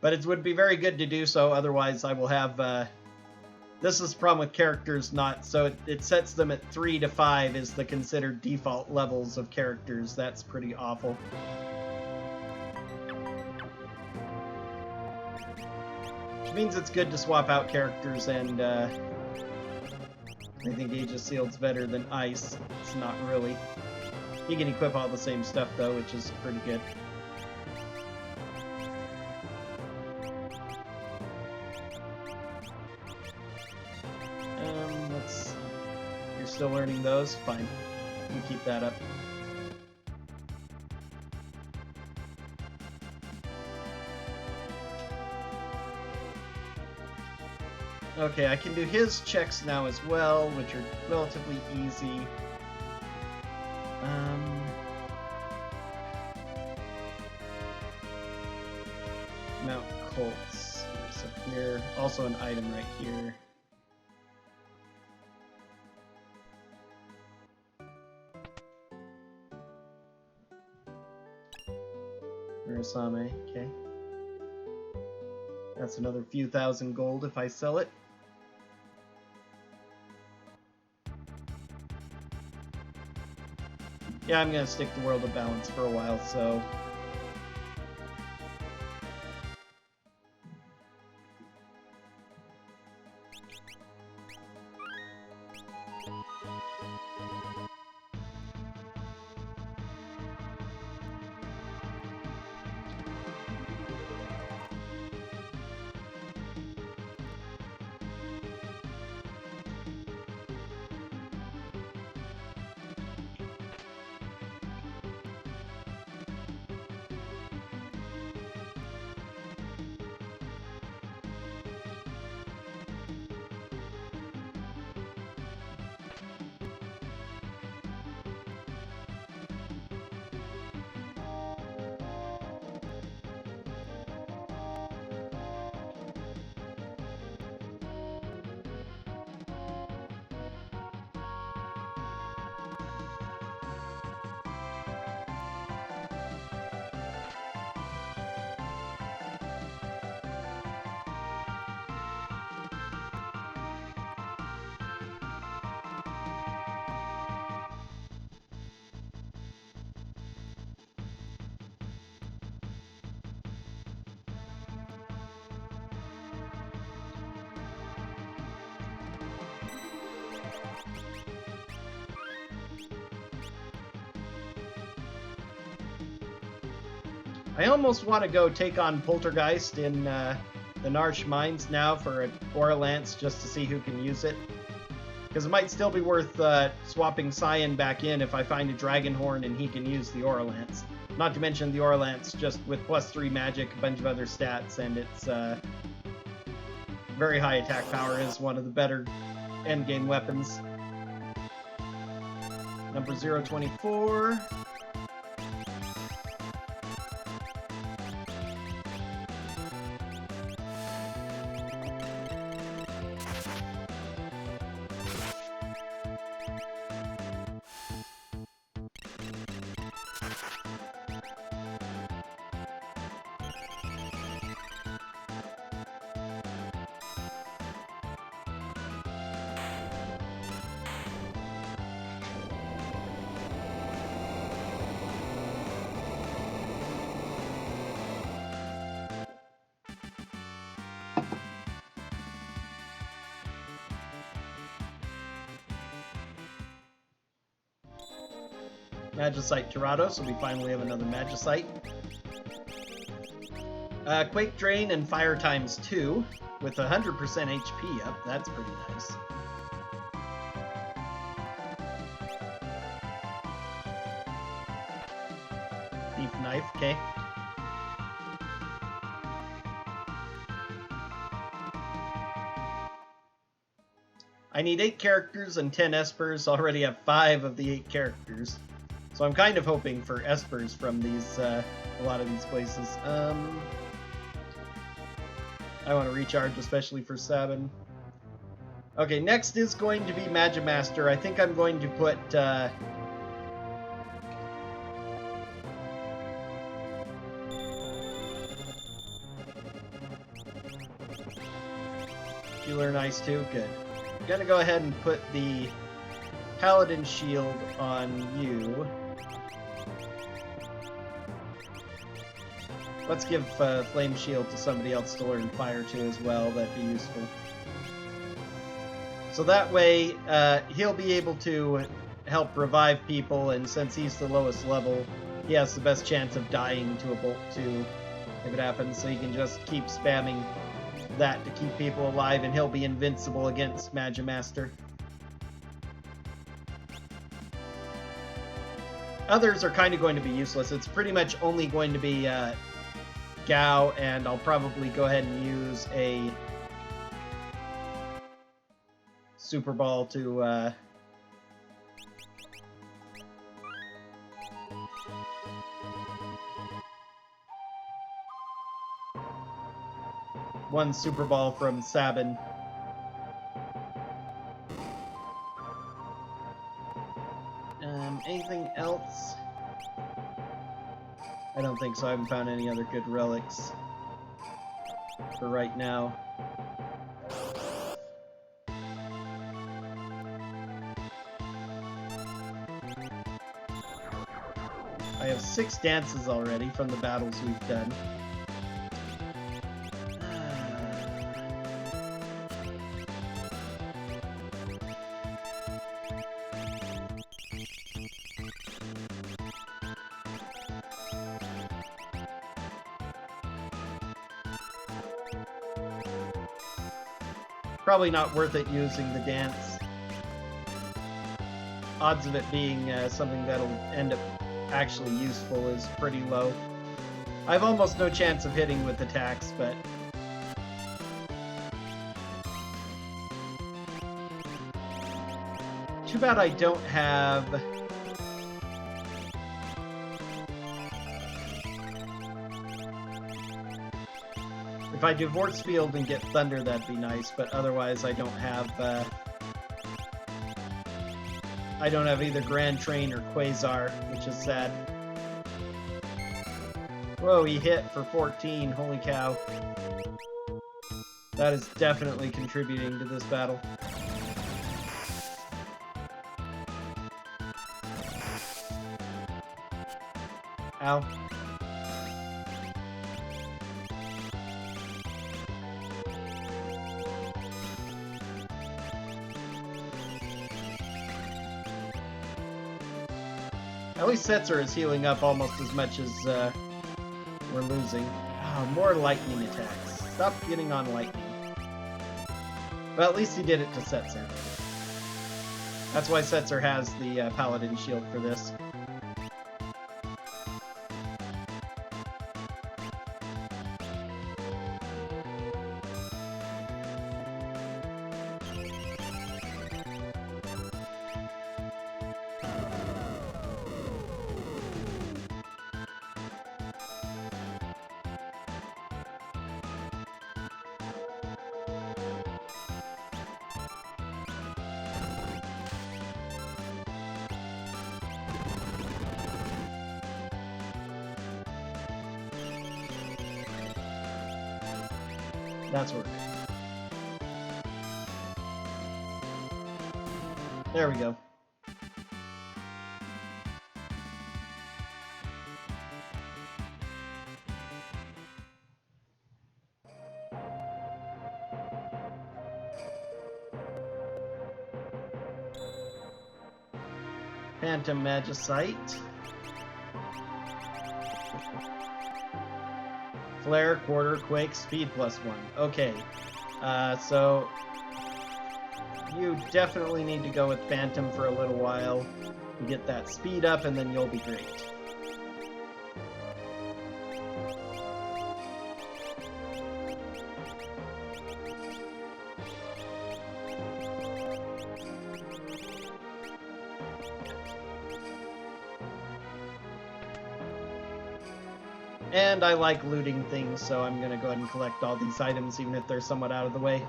But it would be very good to do so, otherwise I will have... this is the problem with characters not... So it sets them at 3 to 5 is the considered default levels of characters. That's pretty awful. Which means it's good to swap out characters, and I think Age of Sealed's better than Ice. It's not really. You can equip all the same stuff, though, which is pretty good. You're still learning those? Fine. You can keep that up. Okay, I can do his checks now as well, which are relatively easy. Mount Colts. So here, also an item right here. Urasame, okay. That's another few thousand gold if I sell it. Yeah, I'm gonna stick to World of Balance for a while, so... I almost want to go take on Poltergeist in the Narsh Mines now for an Aura Lance just to see who can use it. Because it might still be worth swapping Cyan back in if I find a Dragon Horn and he can use the Aura Lance. Not to mention the Aura Lance just with +3 magic, a bunch of other stats, and its very high attack power is one of the better endgame weapons. Number 024. Magicite Tirado, so we finally have another Magicite. Quake Drain and Fire times 2 with 100% HP up. That's pretty nice. Thief Knife, okay. I need 8 characters and 10 Espers. Already have 5 of the 8 characters. So I'm kind of hoping for Espers from these, a lot of these places. I want to recharge, especially for Sabin. Okay, next is going to be Magimaster. I think I'm going to put, you learn Ice too? Good. I'm gonna go ahead and put the Paladin Shield on you. Let's give Flame Shield to somebody else to learn Fire to as well. That'd be useful. So that way, he'll be able to help revive people, and since he's the lowest level, he has the best chance of dying to a Bolt 2 if it happens, so he can just keep spamming that to keep people alive, and he'll be invincible against Magimaster. Others are kind of going to be useless. It's pretty much only going to be Gao, and I'll probably go ahead and use a Super Ball to one Super Ball from Sabin. Anything else? I don't think so. I haven't found any other good relics for right now. I have 6 dances already from the battles we've done. Probably not worth it using the dance. Odds of it being something that'll end up actually useful is pretty low. I have almost no chance of hitting with attacks, but too bad I don't have if I do Vortex Field and get Thunder, that'd be nice, but otherwise I don't have either Grand Train or Quasar, which is sad. Whoa, he hit for 14, holy cow. That is definitely contributing to this battle. Ow. At least Setzer is healing up almost as much as we're losing. Oh, more lightning attacks. Stop getting on lightning. But at least he did it to Setzer. That's why Setzer has the Paladin Shield for this. That's working. There we go. Phantom Magicite. Flare, quarter, quake, speed +1. Okay. So you definitely need to go with Phantom for a little while. You get that speed up, and then you'll be great. And I like looting things, so I'm going to go ahead and collect all these items, even if they're somewhat out of the way.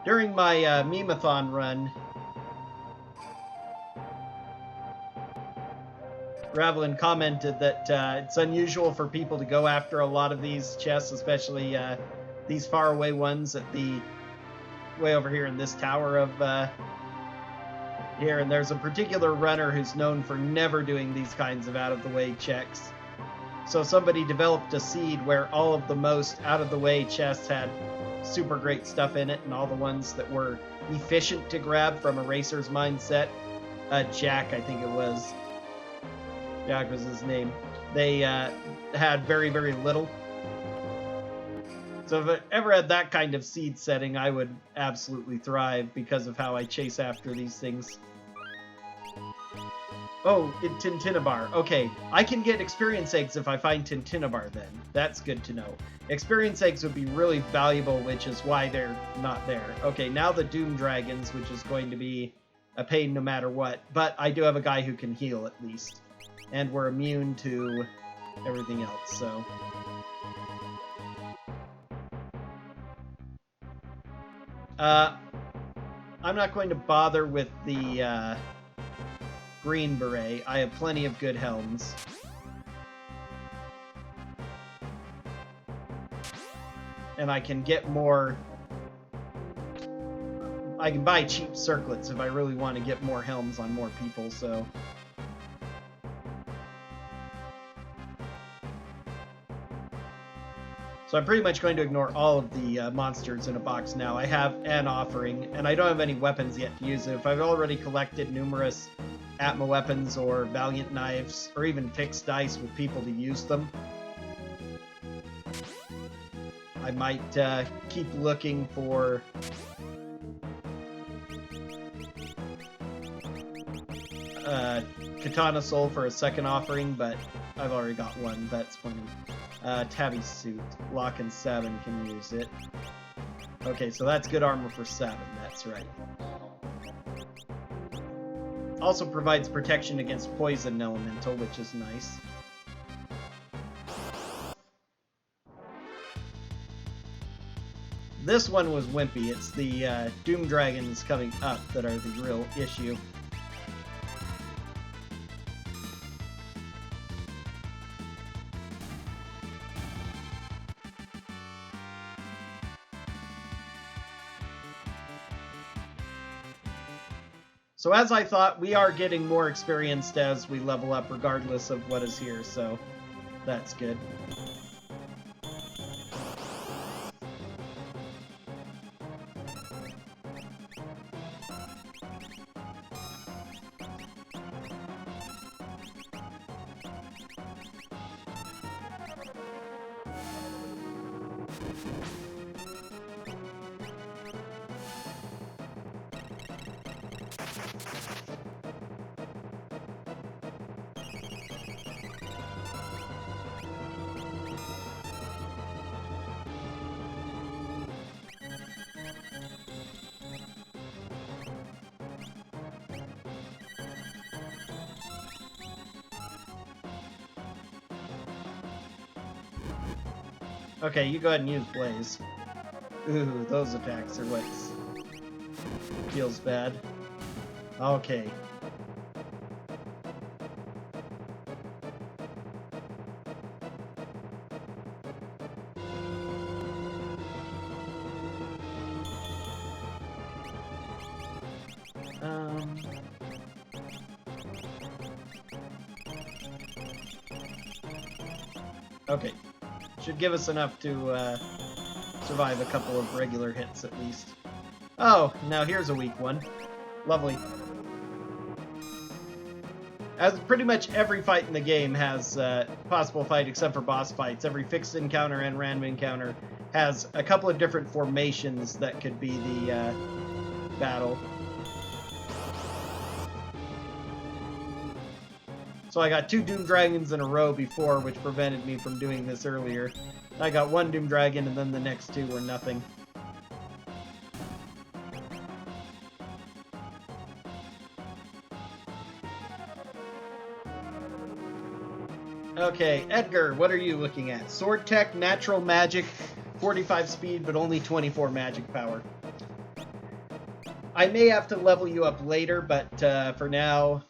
During my meme-a-thon run, Ravelin commented that it's unusual for people to go after a lot of these chests, especially these faraway ones at the way over here in this tower of here. And there's a particular runner who's known for never doing these kinds of out-of-the-way checks. So somebody developed a seed where all of the most out-of-the-way chests had super great stuff in it, and all the ones that were efficient to grab from a racer's mindset, Jack, I think it was. Jack was his name. They had very, very little. So if I ever had that kind of seed setting, I would absolutely thrive because of how I chase after these things. Oh, Tintinabar. Okay, I can get experience eggs if I find Tintinabar then. That's good to know. Experience eggs would be really valuable, which is why they're not there. Okay, now the Doom Dragons, which is going to be a pain no matter what. But I do have a guy who can heal at least. And we're immune to everything else, so... I'm not going to bother with the Green Beret. I have plenty of good helms. And I can get more... I can buy cheap circlets if I really want to get more helms on more people, so... So I'm pretty much going to ignore all of the monsters in a box now. I have an offering, and I don't have any weapons yet to use it. If I've already collected numerous Atma weapons or Valiant knives, or even fixed dice with people to use them, I might keep looking for... Katana Soul for a second offering, but I've already got one. That's funny. Tabby Suit. Locke and 7 can use it. Okay, so that's good armor for 7, that's right. Also provides protection against Poison Elemental, which is nice. This one was wimpy. It's the Doom Dragons coming up that are the real issue. So as I thought, we are getting more experienced as we level up regardless of what is here, so that's good. Okay, you go ahead and use Blaze. Ooh, those attacks are what feels bad. Okay. Okay. Should give us enough to survive a couple of regular hits at least. Oh, now here's a weak one. Lovely. As pretty much every fight in the game has possible fight except for boss fights. Every fixed encounter and random encounter has a couple of different formations that could be the battle. So I got 2 Doom Dragons in a row before, which prevented me from doing this earlier. I got 1 Doom Dragon, and then the next 2 were nothing. Okay, Edgar, what are you looking at? Sword Tech, Natural Magic, 45 speed, but only 24 magic power. I may have to level you up later, but for now,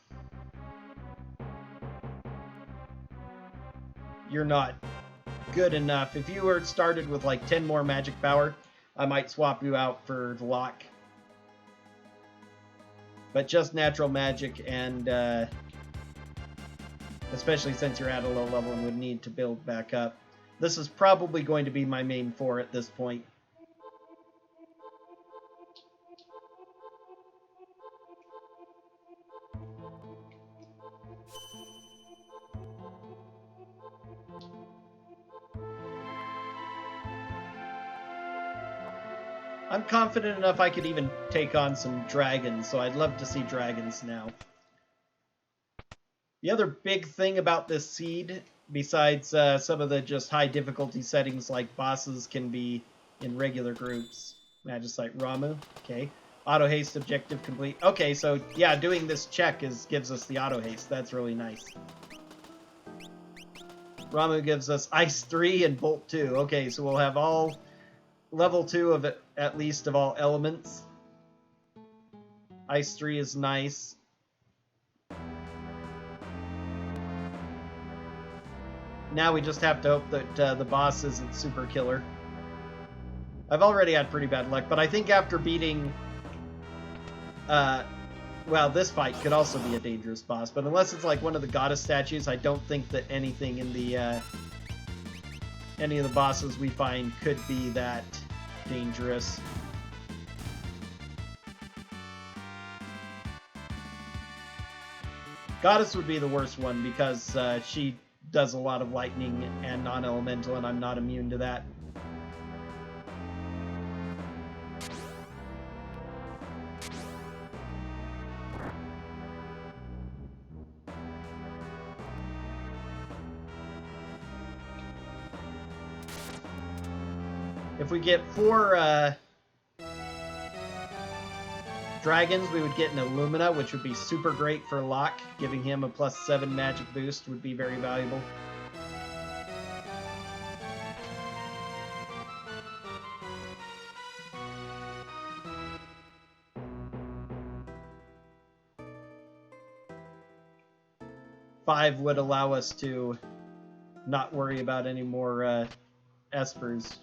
you're not good enough. If you were started with like 10 more magic power, I might swap you out for the lock. But just natural magic, and especially since you're at a low level and would need to build back up. This is probably going to be my main 4 at this point. I'm confident enough I could even take on some dragons, so I'd love to see dragons now. The other big thing about this seed, besides some of the just high difficulty settings like bosses can be in regular groups. Magicite Ramu, okay. Auto haste objective complete. Okay, so yeah, doing this check gives us the auto haste. That's really nice. Ramu gives us Ice 3 and Bolt 2. Okay, so we'll have all level 2 of it, at least of all elements. Ice 3 is nice. Now we just have to hope that the boss isn't super killer. I've already had pretty bad luck, but I think after beating... well, this fight could also be a dangerous boss, but unless it's like one of the goddess statues, I don't think that anything in the... any of the bosses we find could be that dangerous. Goddess would be the worst one because she does a lot of lightning and non-elemental, and I'm not immune to that. If we get 4 dragons, we would get an Illumina, which would be super great for Locke. Giving him a +7 magic boost would be very valuable. Five would allow us to not worry about any more espers.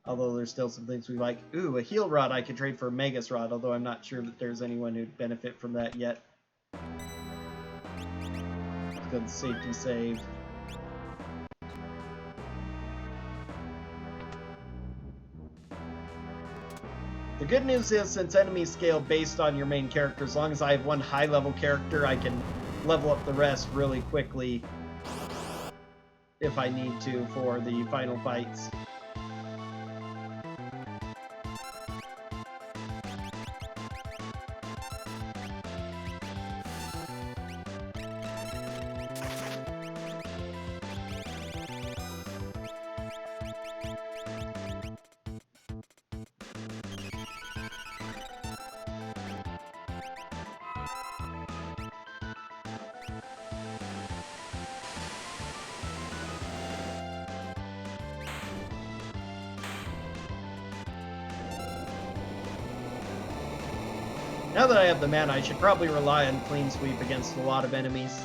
Although there's still some things we like. Ooh, a heal rod I could trade for a Magus rod, although I'm not sure that there's anyone who'd benefit from that yet. Good safety save. The good news is, since enemies scale based on your main character, as long as I have one high-level character, I can level up the rest really quickly if I need to for the final fights. Now that I have the mana, I should probably rely on Clean Sweep against a lot of enemies.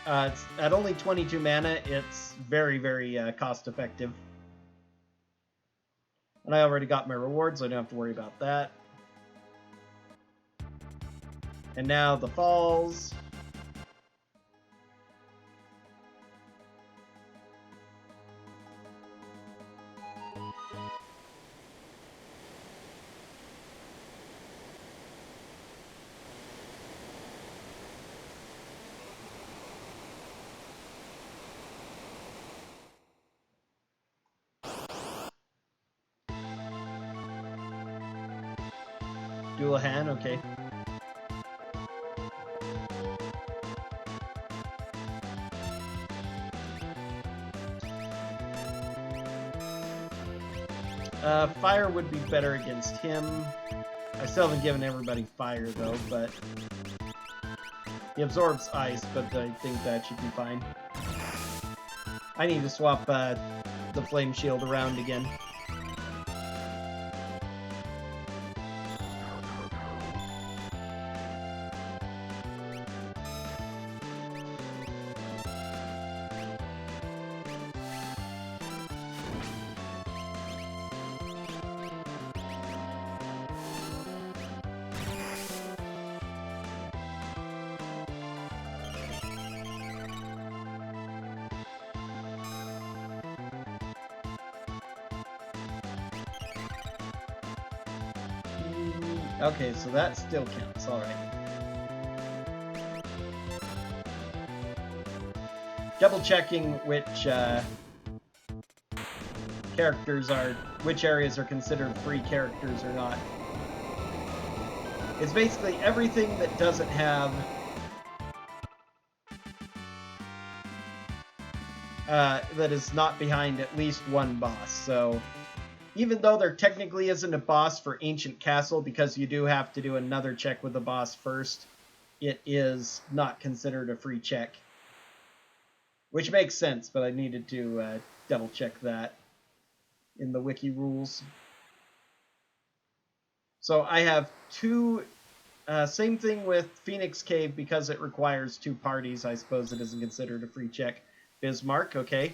It's at only 22 mana, it's very, very cost effective. And I already got my rewards, so I don't have to worry about that. And now the falls. Doulahan, okay. Fire would be better against him. I still haven't given everybody fire, though, but... He absorbs ice, but I think that should be fine. I need to swap the flame shield around again. Okay, so that still counts, alright. Double checking which which areas are considered free characters or not. It's basically everything that doesn't have that is not behind at least one boss. So even though there technically isn't a boss for Ancient Castle, because you do have to do another check with the boss first, it is not considered a free check. Which makes sense, but I needed to double check that in the wiki rules. So I have two, same thing with Phoenix Cave, because it requires 2 parties, I suppose it isn't considered a free check. Bismarck, okay.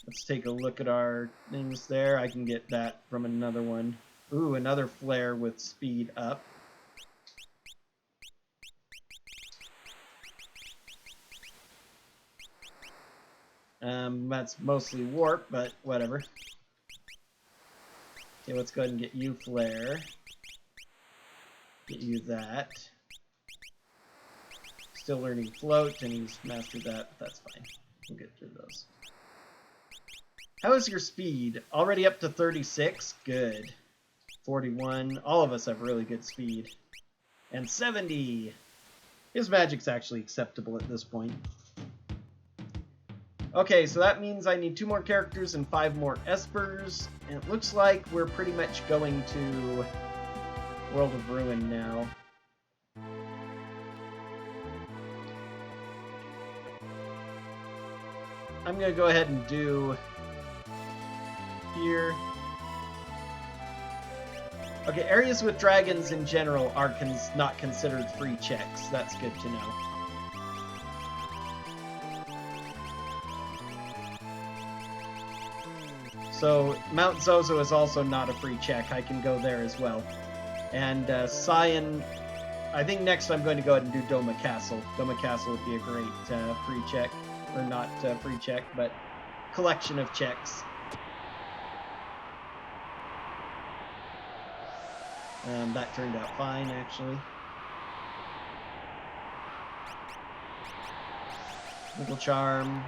Let's take a look at our things there. I can get that from another one. Ooh, another flare with speed up. That's mostly warp, but whatever. Okay, let's go ahead and get you flare. Get you that. Still learning float, and he's mastered that, but that's fine. We'll get through those. How is your speed? Already up to 36? Good. 41. All of us have really good speed. And 70! His magic's actually acceptable at this point. Okay, so that means I need 2 more characters and 5 more espers. And it looks like we're pretty much going to World of Ruin now. I'm going to go ahead and do here. Okay, areas with dragons in general are not considered free checks. That's good to know. So Mount Zozo is also not a free check. I can go there as well. And Cyan, I think next I'm going to go ahead and do Doma Castle. Doma Castle would be a great free check. Or not free check, but collection of checks. That turned out fine, actually. Little charm.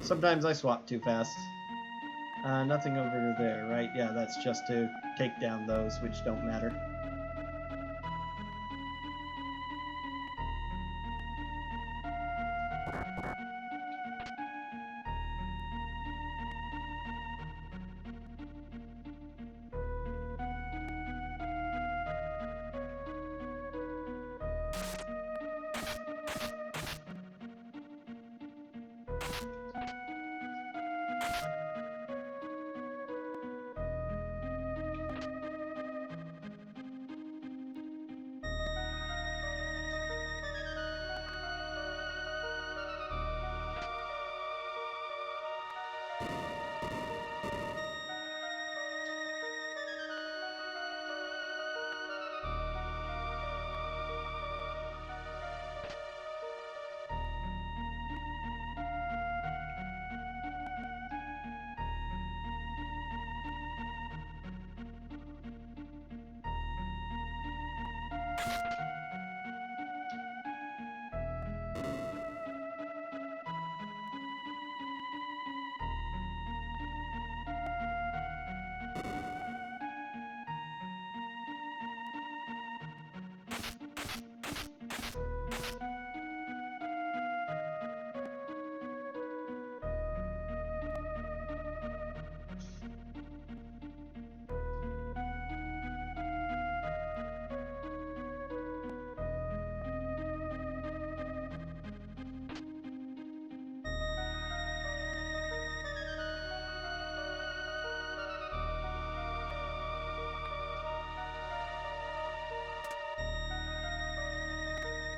Sometimes I swap too fast. Nothing over there, right? Yeah, that's just to take down those, which don't matter.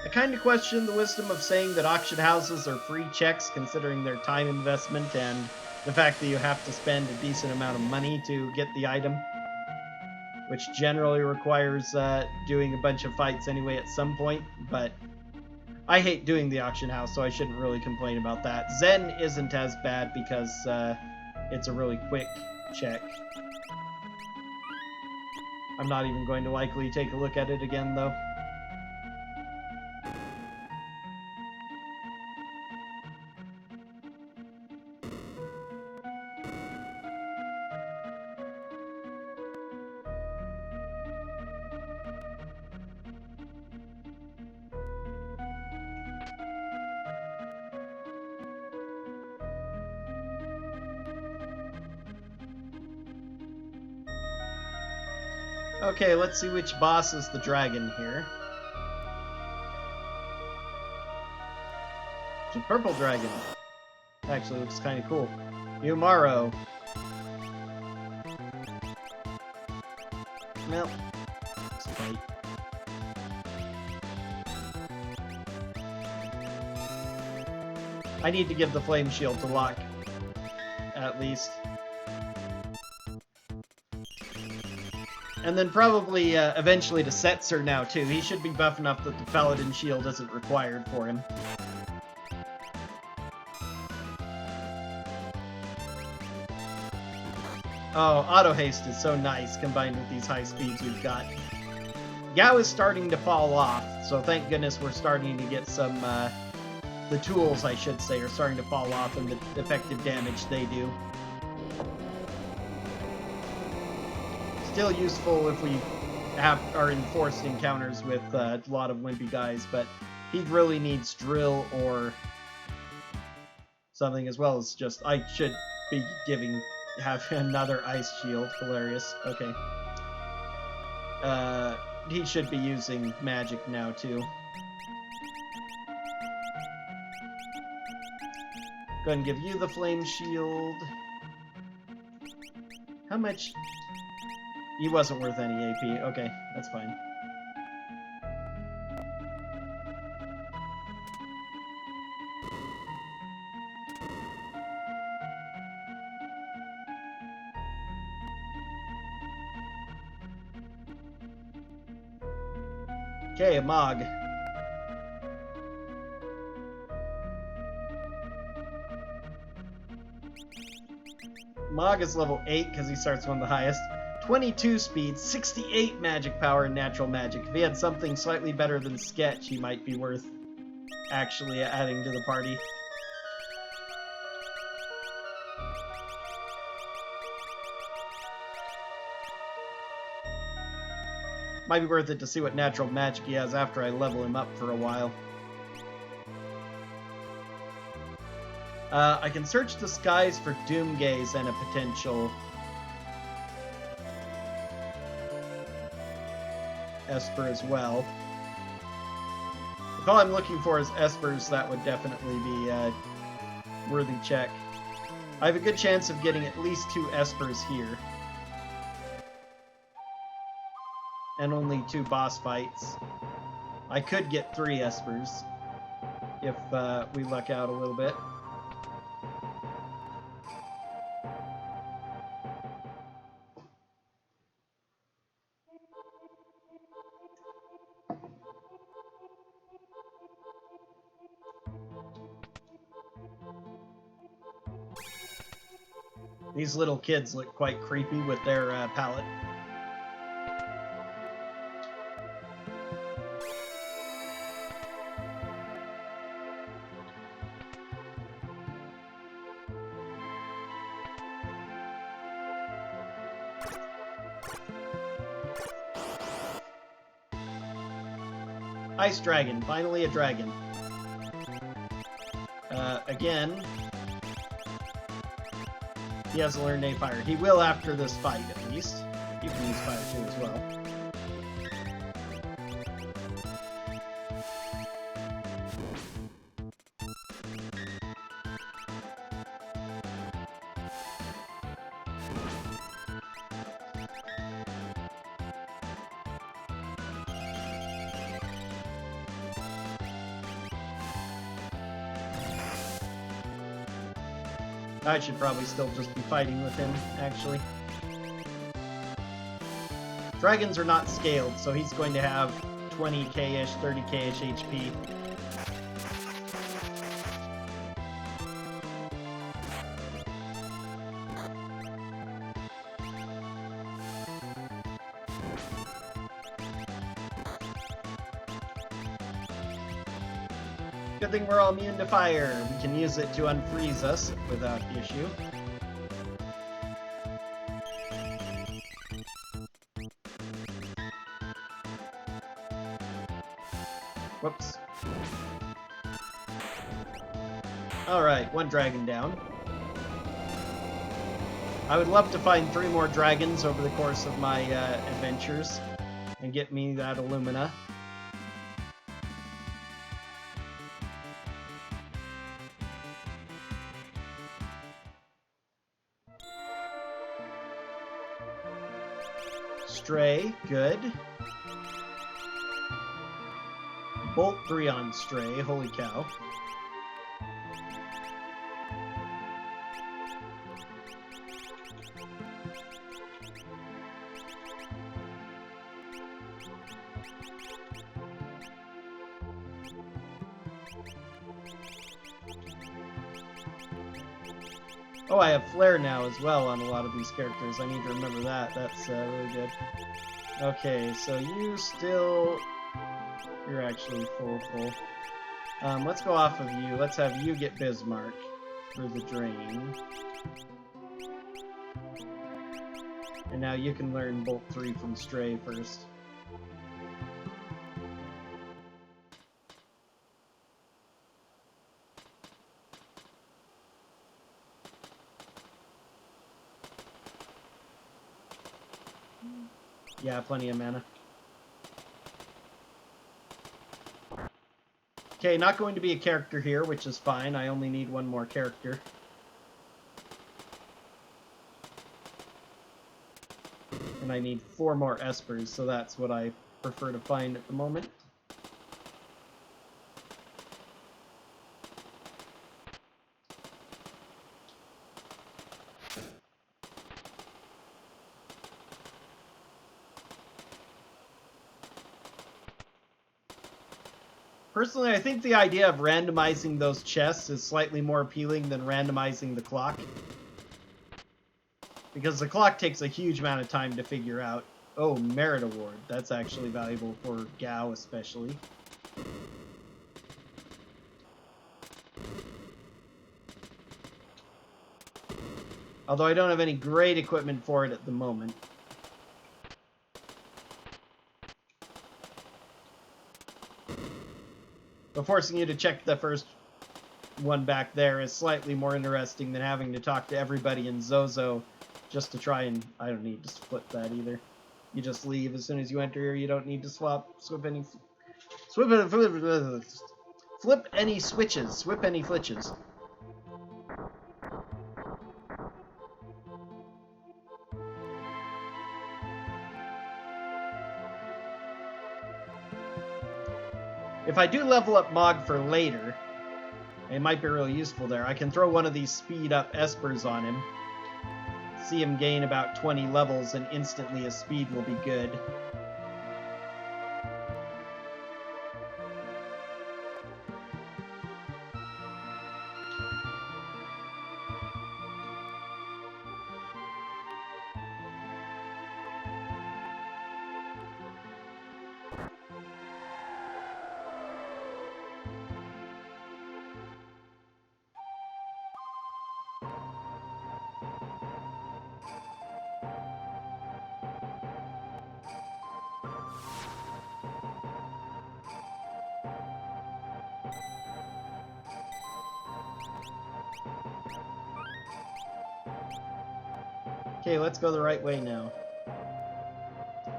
I kind of question the wisdom of saying that auction houses are free checks, considering their time investment and the fact that you have to spend a decent amount of money to get the item, which generally requires doing a bunch of fights anyway at some point, but I hate doing the auction house, so I shouldn't really complain about that. Zen isn't as bad because it's a really quick check. I'm not even going to likely take a look at it again, though. Okay, let's see which boss is the dragon here. It's a purple dragon. Actually, looks kind of cool. Umaro. Well, let's fight. I need to give the flame shield to Locke, at least. And then probably eventually to Setzer now, too. He should be buff enough that the Paladin shield isn't required for him. Oh, auto haste is so nice combined with these high speeds we've got. Gao is starting to fall off, so thank goodness we're starting to get some, the tools, I should say, are starting to fall off and the effective damage they do. Still useful if we are in forced encounters with a lot of wimpy guys, but he really needs drill or something, as well as just, I should be have another ice shield. Hilarious. Okay. He should be using magic now, too. Go ahead and give you the flame shield. How much? He wasn't worth any AP. Okay, that's fine. Okay, a Mog. Mog is level 8 because he starts one of the highest. 22 speed, 68 magic power, and natural magic. If he had something slightly better than Sketch, he might be worth actually adding to the party. Might be worth it to see what natural magic he has after I level him up for a while. I can search the skies for Doomgaze and a potential Esper as well. If all I'm looking for is Espers, that would definitely be a worthy check. I have a good chance of getting at least 2 Espers here. And only 2 boss fights. I could get 3 Espers if we luck out a little bit. These little kids look quite creepy with their palette. Ice Dragon, finally a dragon. Again, he hasn't learned any fire. He will after this fight, at least. You can use fire too as well. I should probably still just be fighting with him, actually. Dragons are not scaled, so he's going to have 20k-ish, 30k-ish HP. Good thing we're all immune to fire. We can use it to unfreeze us without issue. Whoops. Alright, one dragon down. I would love to find 3 more dragons over the course of my adventures and get me that Illumina. Stray, good. Bolt 3 on Stray, holy cow. Oh, I have Flare now as well on a lot of these characters. I need to remember that. That's really good. Okay, so you still... You're actually full. Let's go off of you. Let's have you get Bismarck for the drain. And now you can learn Bolt 3 from Stray first. Yeah, plenty of mana. Okay, not going to be a character here, which is fine. I only need 1 more character. And I need 4 more Espers, so that's what I prefer to find at the moment. Personally, I think the idea of randomizing those chests is slightly more appealing than randomizing the clock. Because the clock takes a huge amount of time to figure out. Oh, Merit Award. That's actually valuable for Gao especially. Although I don't have any great equipment for it at the moment. But forcing you to check the first one back there is slightly more interesting than having to talk to everybody in Zozo just to try and... I don't need to split that either. You just leave as soon as you enter here. You don't need to flip any switches. Swip any flitches. If I do level up Mog for later, it might be really useful there. I can throw one of these speed up Espers on him. See him gain about 20 levels and instantly his speed will be good. Okay, let's go the right way now.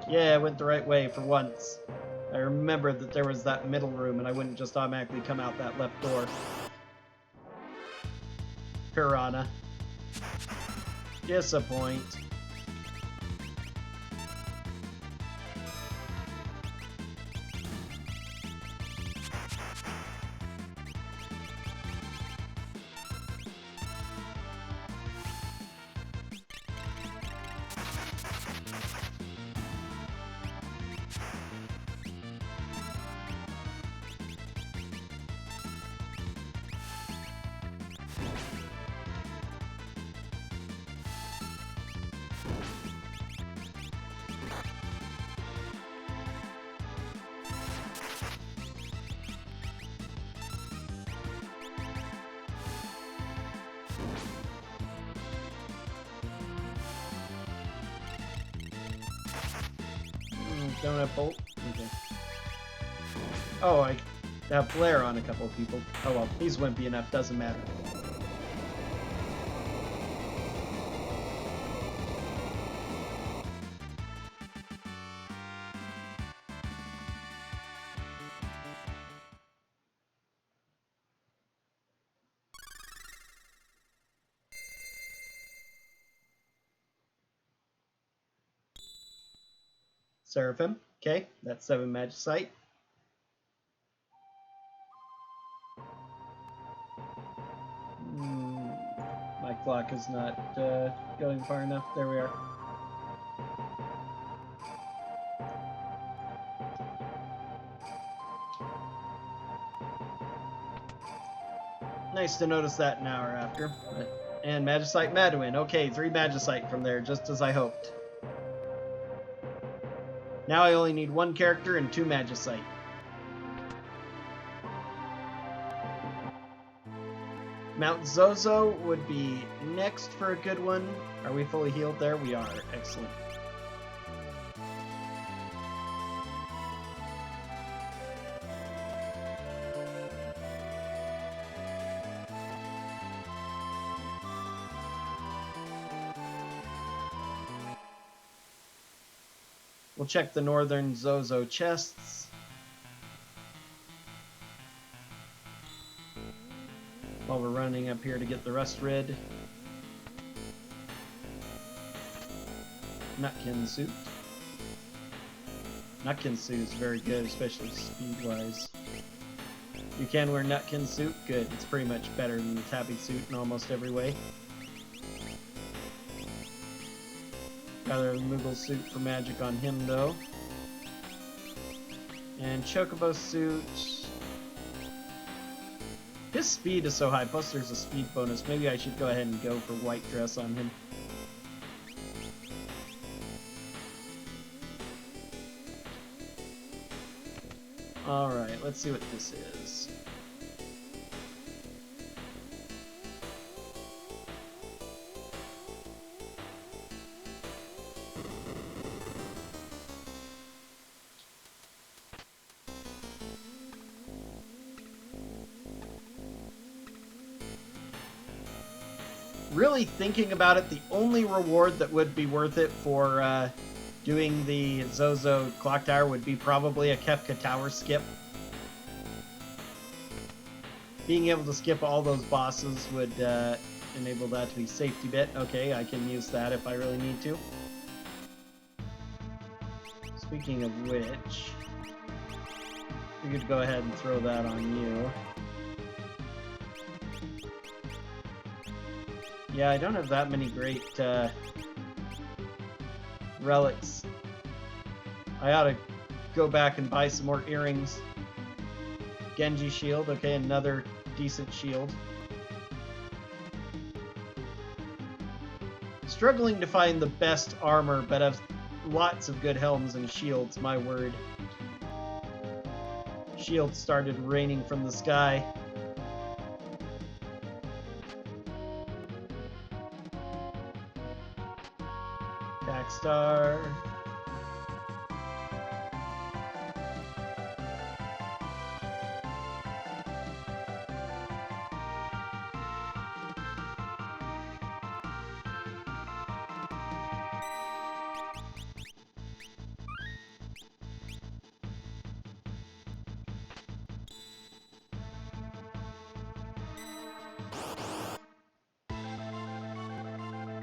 Yeah, I went the right way for once. I remembered that there was that middle room and I wouldn't just automatically come out that left door. Piranha. Disappoint. Don't have bolt? Okay. Oh, I have flare on a couple of people. Oh well, he's wimpy enough, doesn't matter. Seraphim. Okay, that's 7 Magicite. My clock is not going far enough. There we are. Nice to notice that an hour after. And Magicite Maduin. Okay, 3 Magicite from there, just as I hoped. Now I only need 1 character and 2 Magicite. Mount Zozo would be next for a good one. Are we fully healed there? We are. Excellent. We'll check the northern Zozo chests. While we're running up here to get the rust rid. Nutkin suit. Nutkin suit is very good, especially speed-wise. You can wear Nutkin suit? Good. It's pretty much better than the Tappy suit in almost every way. Rather than Moogle suit for magic on him, though. And Chocobo suit. His speed is so high, plus there's a speed bonus. Maybe I should go ahead and go for white dress on him. Alright, let's see what this is. Really thinking about it, the only reward that would be worth it for doing the Zozo Clock Tower would be probably a Kefka Tower skip. Being able to skip all those bosses would enable that to be safety bit. Okay, I can use that if I really need to. Speaking of which, we could go ahead and throw that on you. Yeah, I don't have that many great relics. I ought to go back and buy some more earrings. Genji shield, okay, another decent shield. Struggling to find the best armor, but have lots of good helms and shields, my word. Shields started raining from the sky. Star.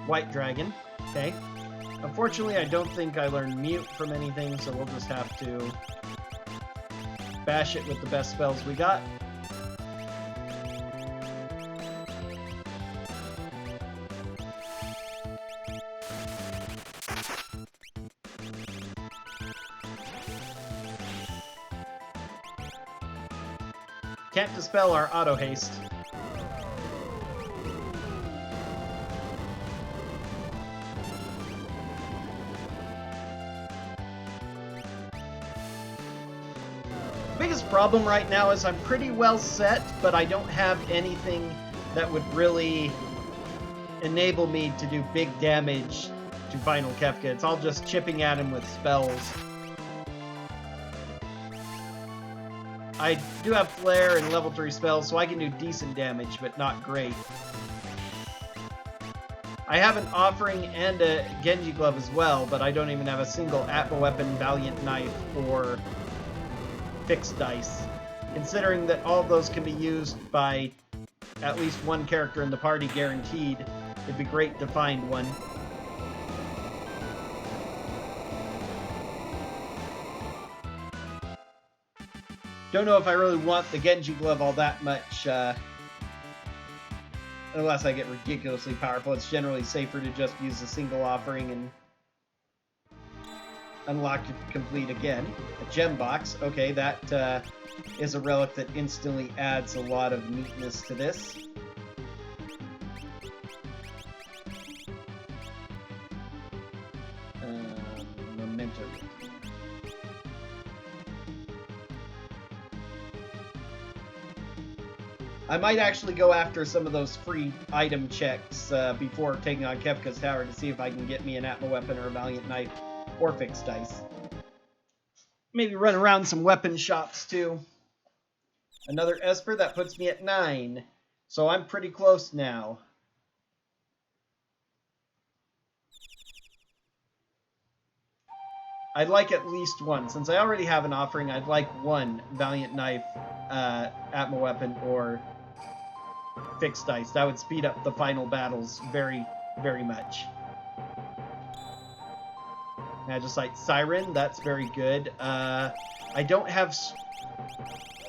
White Dragon. Okay. Unfortunately, I don't think I learned Mute from anything, so we'll just have to bash it with the best spells we got. Can't dispel our auto haste. Biggest problem right now is I'm pretty well set, but I don't have anything that would really enable me to do big damage to Final Kefka. It's all just chipping at him with spells. I do have Flare and level 3 spells, so I can do decent damage, but not great. I have an Offering and a Genji Glove as well, but I don't even have a single Atma Weapon, Valiant Knife, or Fixed Dice. Considering that all of those can be used by at least one character in the party guaranteed, it'd be great to find one. Don't know if I really want the Genji Glove all that much, unless I get ridiculously powerful. It's generally safer to just use a single Offering and unlock it complete again. A Gem Box. Okay, that is a relic that instantly adds a lot of neatness to this. Memento. I might actually go after some of those free item checks before taking on Kefka's Tower to see if I can get me an Atma Weapon or a Valiant Knife or Fixed Dice. Maybe run around some weapon shops too. Another Esper, that puts me at 9. So I'm pretty close now. I'd like at least one. Since I already have an Offering, I'd like one Valiant Knife, Atma Weapon, or Fixed Dice. That would speed up the final battles very, very much. Magicite Siren, that's very good. I don't have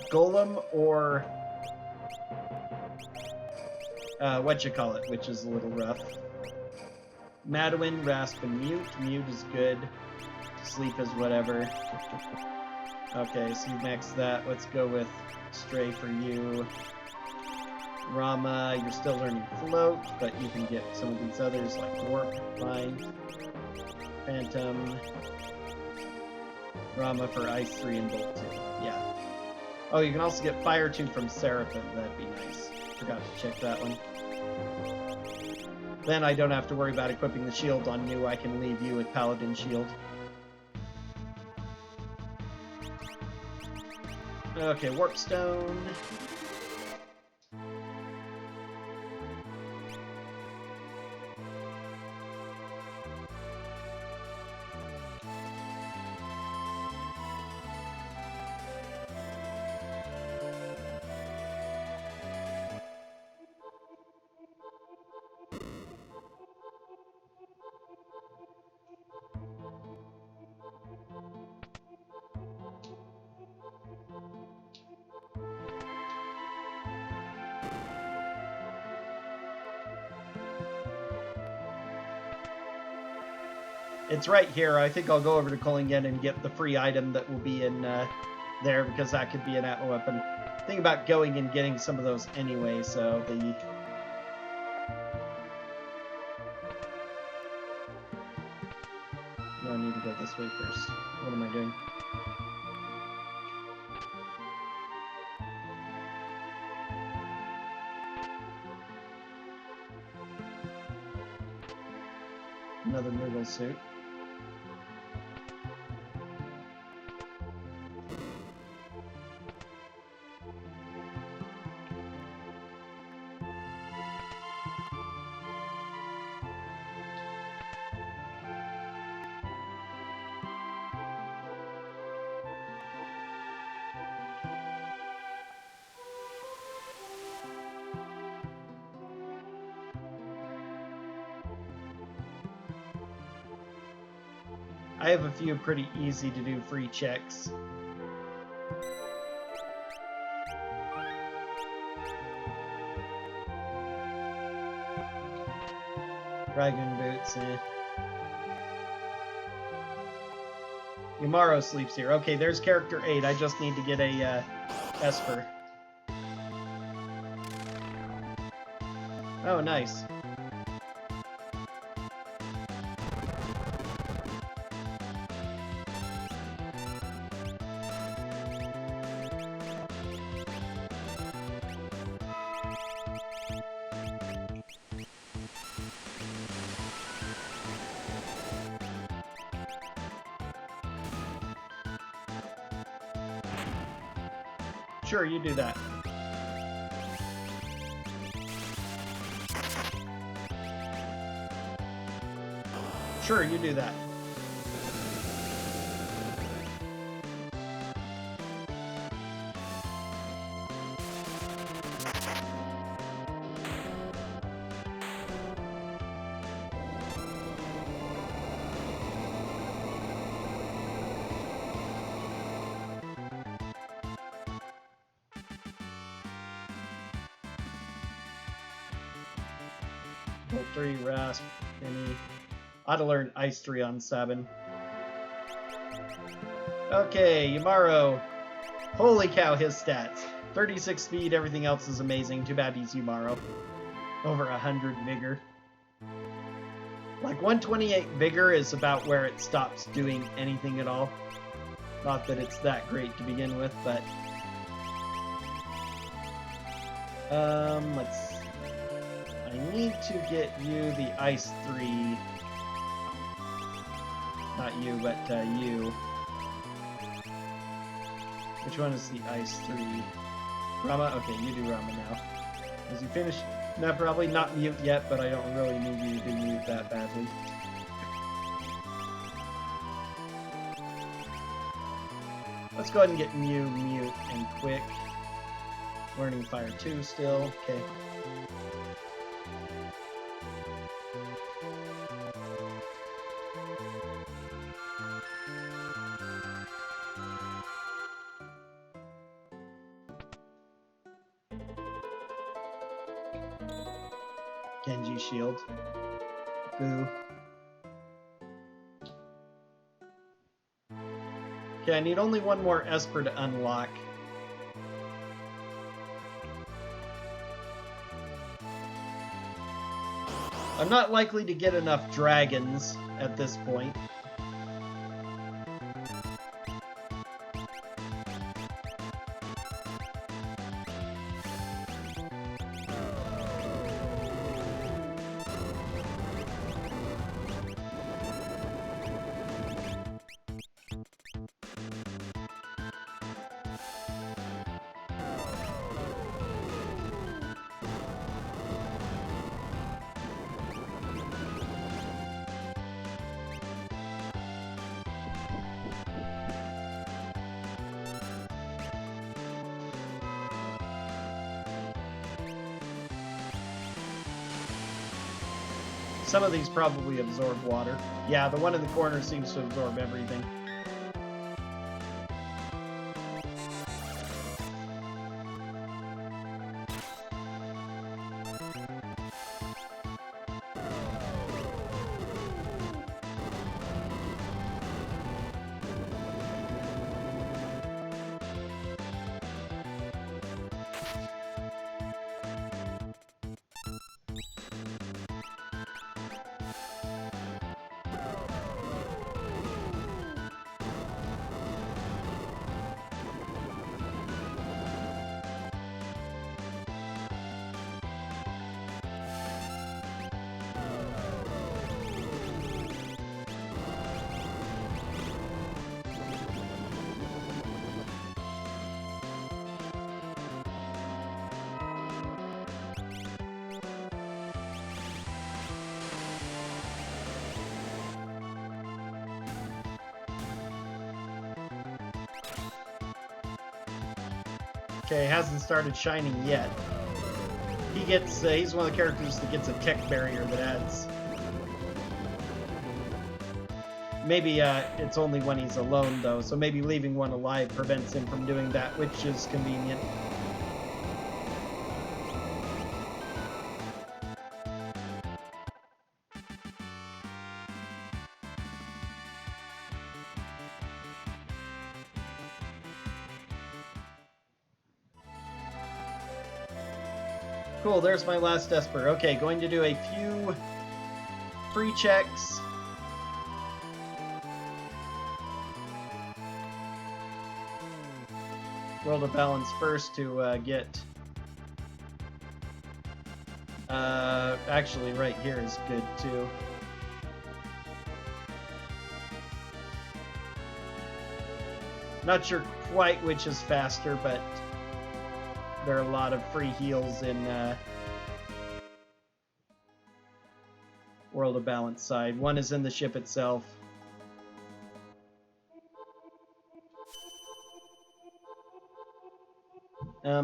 Golem or whatchamacallit, which is a little rough. Madwin, Rasp, and Mute. Mute is good. Sleep is whatever. Okay, so you max that. Let's go with Stray for you. Rama, you're still learning Float, but you can get some of these others like Warp, fine. Phantom. Rama for Ice 3 and Bolt 2. Yeah. Oh, you can also get Fire 2 from Seraphim. That'd be nice. Forgot to check that one. Then I don't have to worry about equipping the shield on New. I can leave you with Paladin Shield. Okay, Warpstone. It's right here. I think I'll go over to Kullingen and get the free item that will be in there, because that could be an Atma Weapon. Think about going and getting some of those anyway, so the... No, I need to go this way first. What am I doing? Another Moogle suit. I have a few pretty easy to do free checks. Dragon Boots, Yumaro sleeps here. Okay, there's character 8. I just need to get a Esper. Oh, nice. Sure, you do that. Sure, you do that. Volt 3, Rasp, Penny. Ought to learn Ice 3 on Sabin. Okay, Yumaro. Holy cow, his stats. 36 speed, everything else is amazing. Too bad he's Yumaro. Over 100 vigor. Like, 128 vigor is about where it stops doing anything at all. Not that it's that great to begin with, but... let's see. I need to get you the Ice 3. Not you, but you. Which one is the Ice 3? Rama? Okay, you do Rama now. As you finish... No, probably not mute yet, but I don't really need you to mute that badly. Let's go ahead and get Mew, mute, and quick. Learning Fire 2 still. Okay. Genji shield. Boo. Okay, I need only one more Esper to unlock. I'm not likely to get enough dragons at this point. Some of these probably absorb water. Yeah, the one in the corner seems to absorb everything. Okay, hasn't started shining yet. He gets, he's one of the characters that gets a tech barrier that adds. Maybe it's only when he's alone though, so maybe leaving one alive prevents him from doing that, which is convenient. Cool, there's my last Esper. Okay, going to do a few free checks. World of Balance first to get... actually right here is good too. Not sure quite which is faster, but there are a lot of free heals in World of Balance side. One is in the ship itself.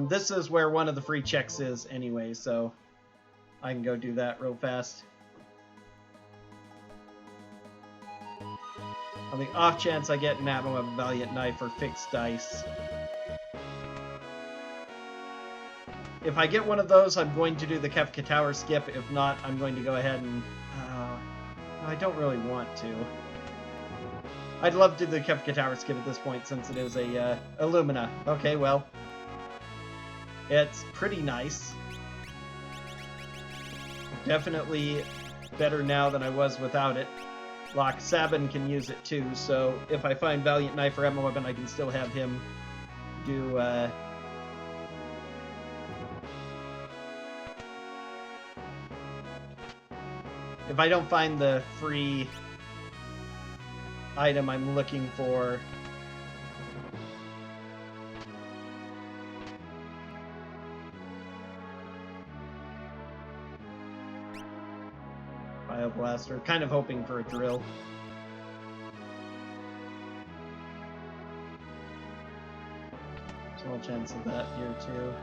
This is where one of the free checks is anyway, so I can go do that real fast. On the off chance I get an ammo of Valiant Knife or fixed dice. If I get one of those, I'm going to do the Kefka Tower skip. If not, I'm going to go ahead and... I don't really want to. I'd love to do the Kefka Tower skip at this point, since it is a Illumina. Okay, well... It's pretty nice. Definitely better now than I was without it. Lock Sabin can use it too, so if I find Valiant Knife or Emma Weapon, I can still have him do, if I don't find the free item I'm looking for, Blaster, kind of hoping for a drill. Small chance of that here too.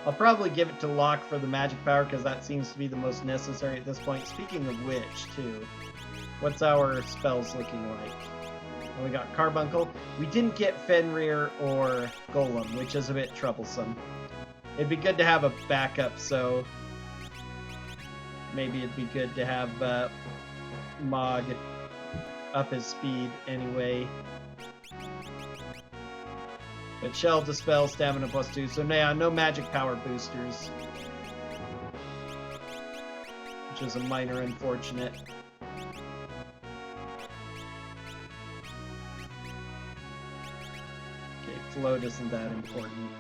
I'll probably give it to Locke for the magic power because that seems to be the most necessary at this point. Speaking of which, too, what's our spells looking like? We got Carbuncle. We didn't get Fenrir or Golem, which is a bit troublesome. It'd be good to have a backup, so maybe it'd be good to have Mog up his speed anyway. But Shell, Dispel, Stamina +2, so yeah, no magic power boosters. Which is a minor unfortunate. Float isn't that important.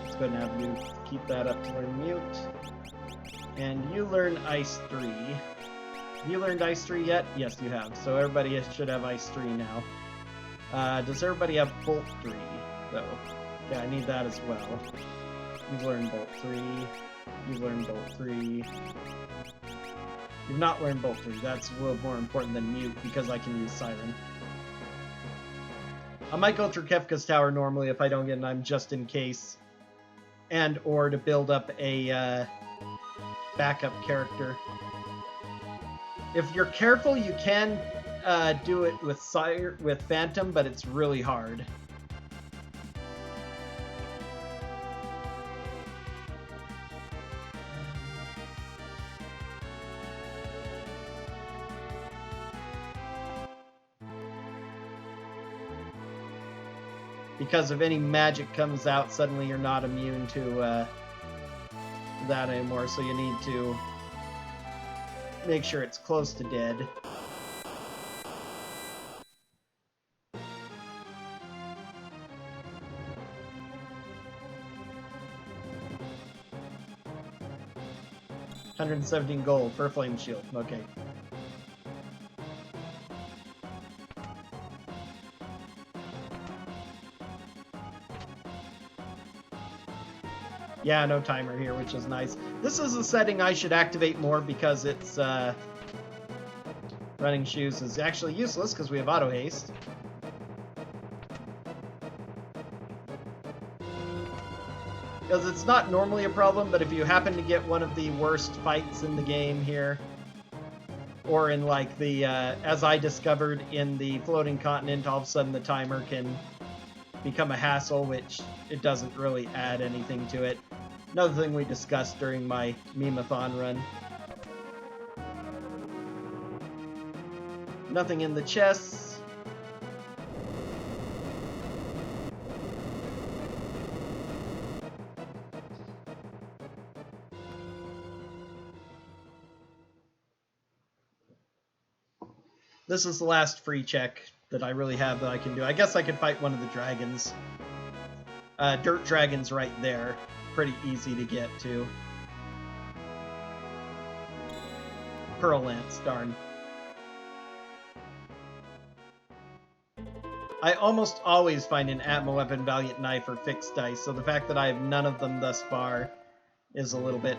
Let's go and have you keep that up to learn Mute. And you learn Ice 3. Have you learned Ice 3 yet? Yes, you have. So everybody should have Ice 3 now. Does everybody have Bolt 3, though? Yeah, I need that as well. You've learned Bolt 3. You've learned Bolt 3. You've not learned Bolt 3. That's a little more important than Mute, because I can use Siren. I might go through Kefka's Tower normally if I don't get an item just in case. And or to build up a backup character. If you're careful, you can do it with Phantom, but it's really hard. Because if any magic comes out, suddenly you're not immune to that anymore, so you need to make sure it's close to dead. $117 gold for a flame shield. Okay. Yeah, no timer here, which is nice. This is a setting I should activate more because it's, running shoes is actually useless because we have auto haste. Because it's not normally a problem, but if you happen to get one of the worst fights in the game here, or in like the, as I discovered in the Floating Continent, all of a sudden the timer can become a hassle, which it doesn't really add anything to it. Another thing we discussed during my Meme-a-thon run. Nothing in the chests. This is the last free check that I really have that I can do. I guess I could fight one of the dragons. Dirt dragon's right there. Pretty easy to get to. Pearl Lance, darn. I almost always find an Atmo Weapon, Valiant Knife, or Fixed Dice, so the fact that I have none of them thus far is a little bit...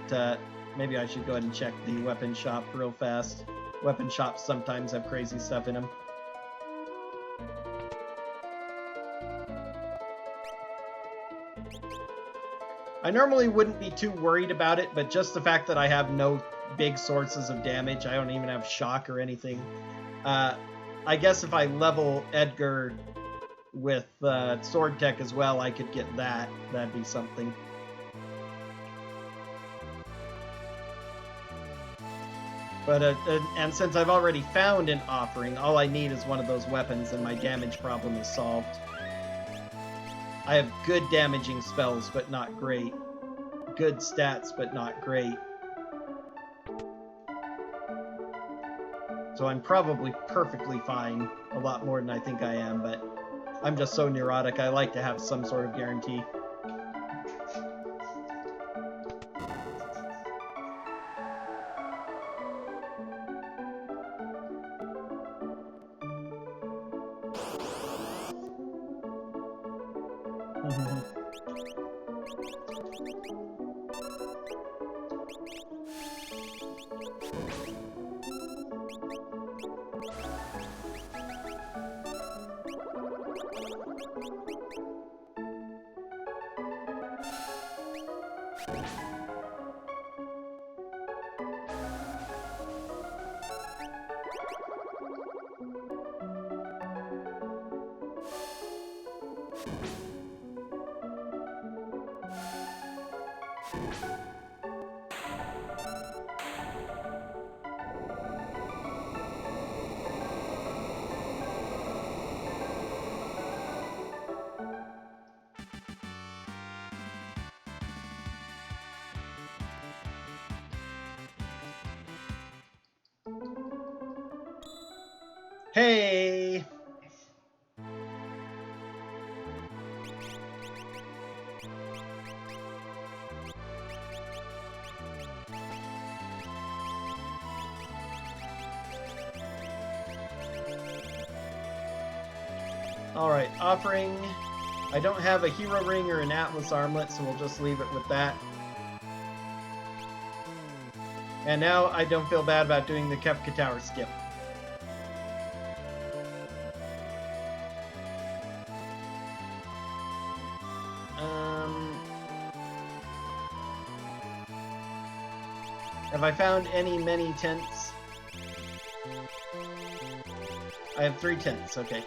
maybe I should go ahead and check the weapon shop real fast. Weapon shops sometimes have crazy stuff in them. I normally wouldn't be too worried about it, but just the fact that I have no big sources of damage, I don't even have shock or anything. I guess if I level Edgar with sword tech as well, I could get that. That'd be something. But and since I've already found an offering, all I need is one of those weapons and my damage problem is solved. I have good damaging spells, but not great. Good stats, but not great. So I'm probably perfectly fine. A lot more than I think I am, but I'm just so neurotic, I like to have some sort of guarantee. Hey! Alright, offering. I don't have a hero ring or an Atlas armlet, so we'll just leave it with that. And now I don't feel bad about doing the Kefka Tower skip. Have I found many tents? I have 3 tents, okay.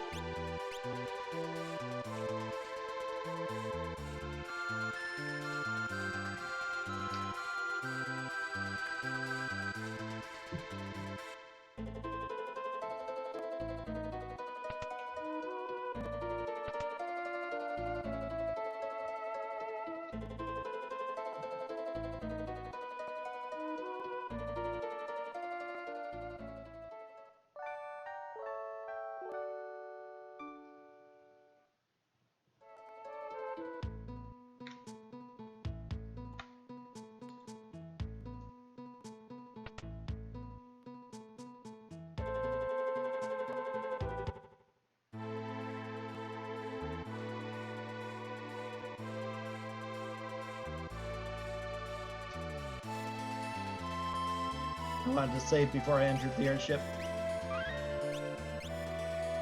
I wanted to save before I entered the airship.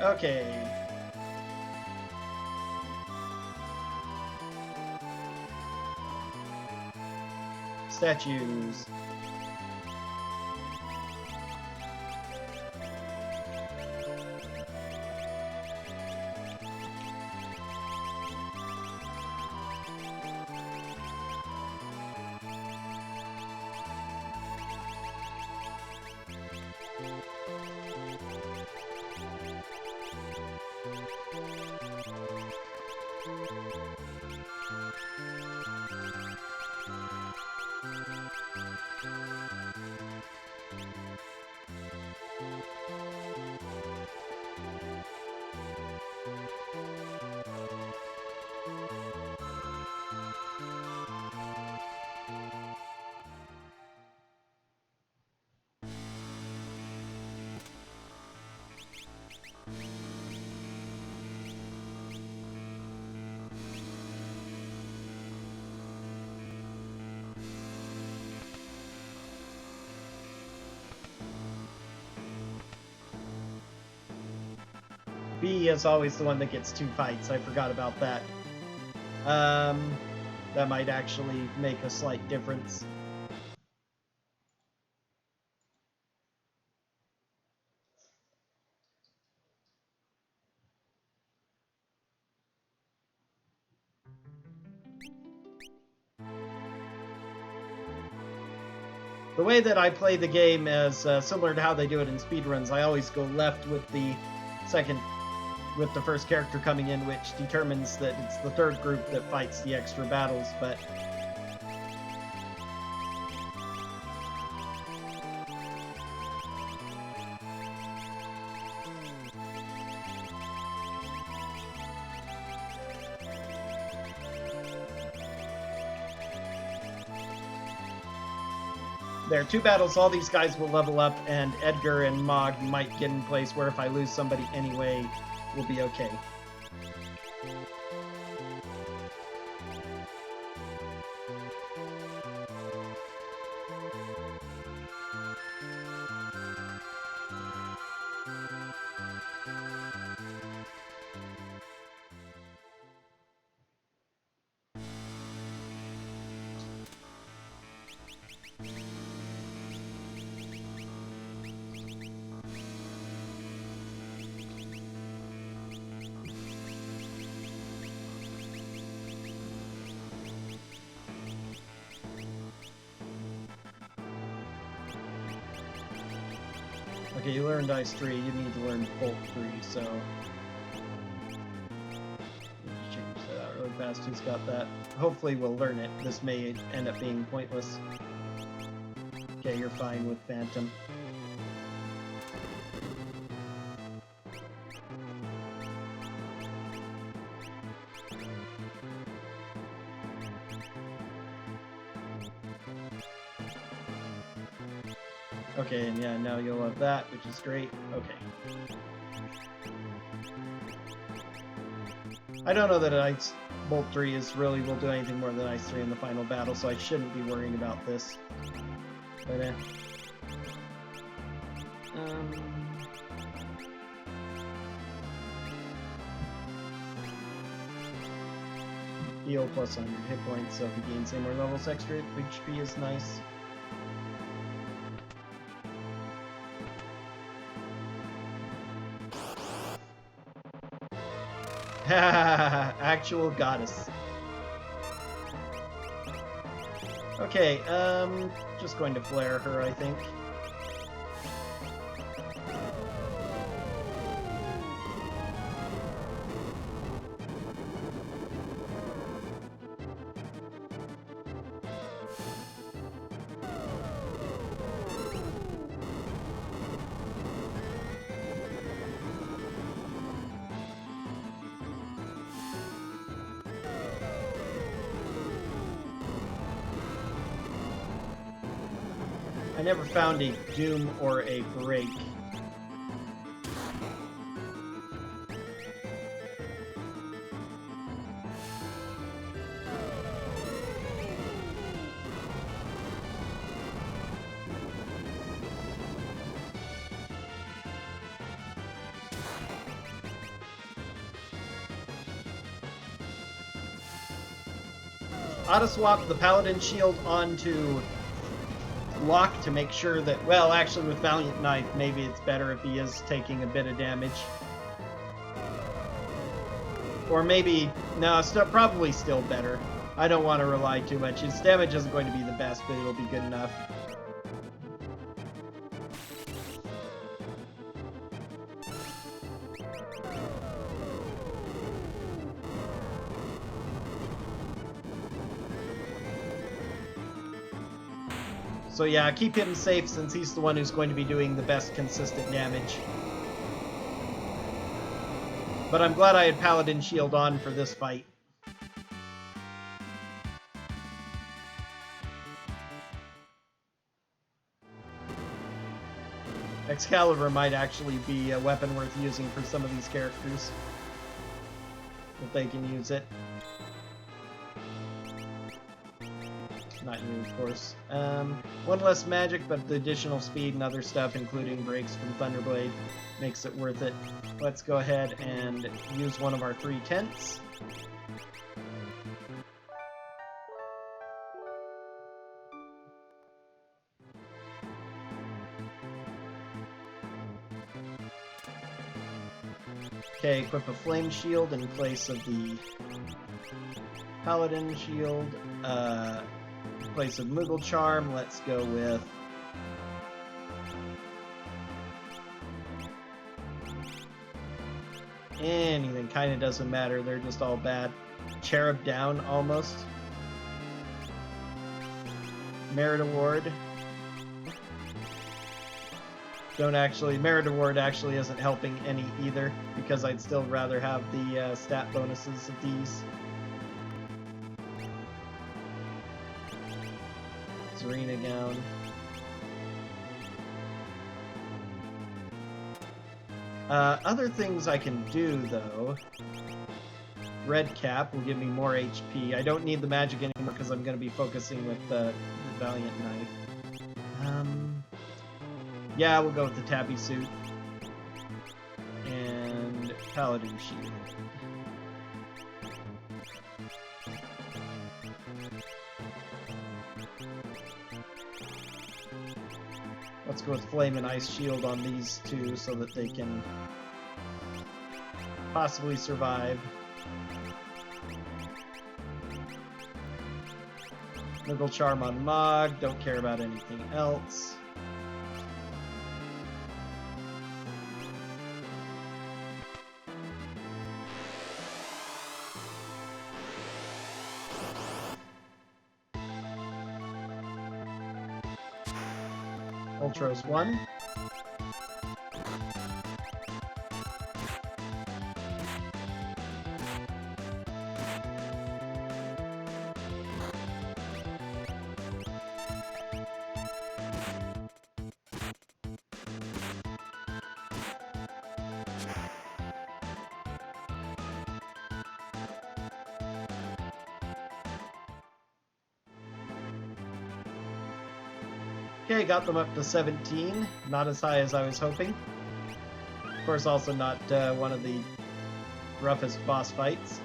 Okay. Statues. B is always the one that gets 2 fights. I forgot about that. That might actually make a slight difference. The way that I play the game is similar to how they do it in speedruns. I always go left with the first character coming in, which determines that it's the third group that fights the extra battles, but there are 2 battles, all these guys will level up, and Edgar and Mog might get in place where if I lose somebody anyway, we'll be okay. Okay, you learned Ice 3, you need to learn Bolt 3, so... change that out really fast, who's got that? Hopefully we'll learn it. This may end up being pointless. Okay, you're fine with Phantom. Okay, and yeah, now you'll have that, which is great. Okay. I don't know that Ice Bolt 3 will do anything more than Ice 3 in the final battle, so I shouldn't be worrying about this. But, heal plus 100 hit points, so if he gains any more levels extra, HP is nice. Actual goddess. Okay, just going to flare her, I think. I never found a Doom or a Break. Auto swap the Paladin shield onto Lock to make sure that, well, actually with Valiant Knife, maybe it's better if he is taking a bit of damage. Or maybe, no, probably still better. I don't want to rely too much. His damage isn't going to be the best, but it'll be good enough. So yeah, keep him safe since he's the one who's going to be doing the best consistent damage. But I'm glad I had Paladin Shield on for this fight. Excalibur might actually be a weapon worth using for some of these characters. If they can use it. Not you, of course. One less magic, but the additional speed and other stuff, including breaks from Thunderblade, makes it worth it. Let's go ahead and use one of our 3 tents. Okay, equip a flame shield in place of the paladin shield. In place of Moogle charm, let's go with anything. Kind of doesn't matter. They're just all bad. Cherub down almost. Merit award. Merit award actually isn't helping any either, because I'd still rather have the stat bonuses of these. Serena gown. Other things I can do, though. Red cap will give me more HP. I don't need the magic anymore because I'm going to be focusing with the Valiant Knife. Yeah, we'll go with the Tappy suit. And Paladin shield. Let's go with Flame and Ice Shield on these two so that they can possibly survive. Moogle Charm on Mog, don't care about anything else. Ultros 1. Okay, got them up to 17. Not as high as I was hoping. Of course, also not one of the roughest boss fights.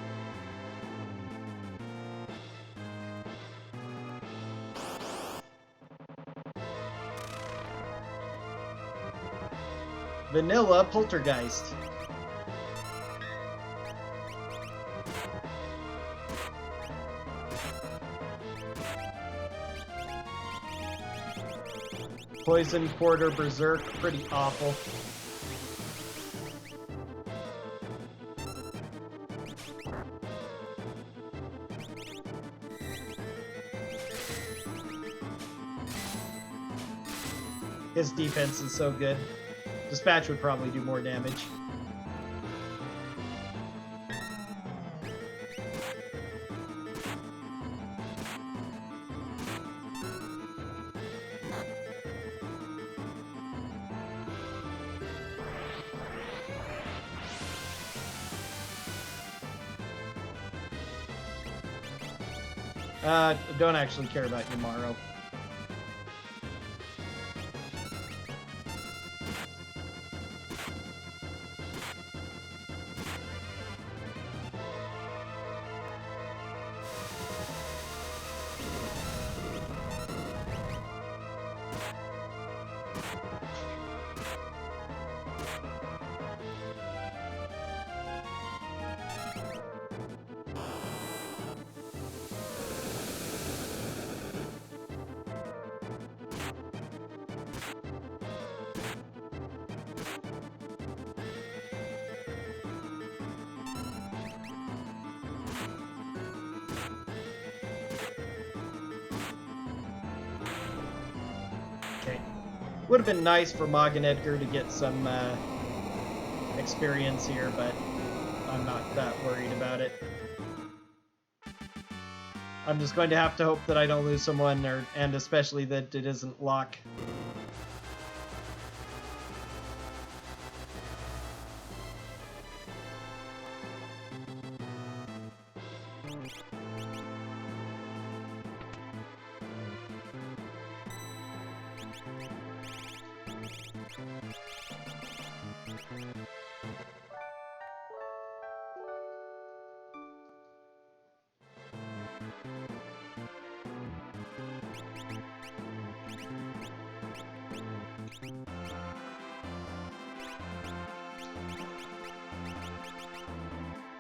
Vanilla Poltergeist. Poison Porter Berserk, pretty awful. His defense is so good. Dispatch would probably do more damage. Don't actually care about Yamaro. Would have been nice for Mog and Edgar to get some experience here, but I'm not that worried about it. I'm just going to have to hope that I don't lose someone, and especially that it isn't Locke.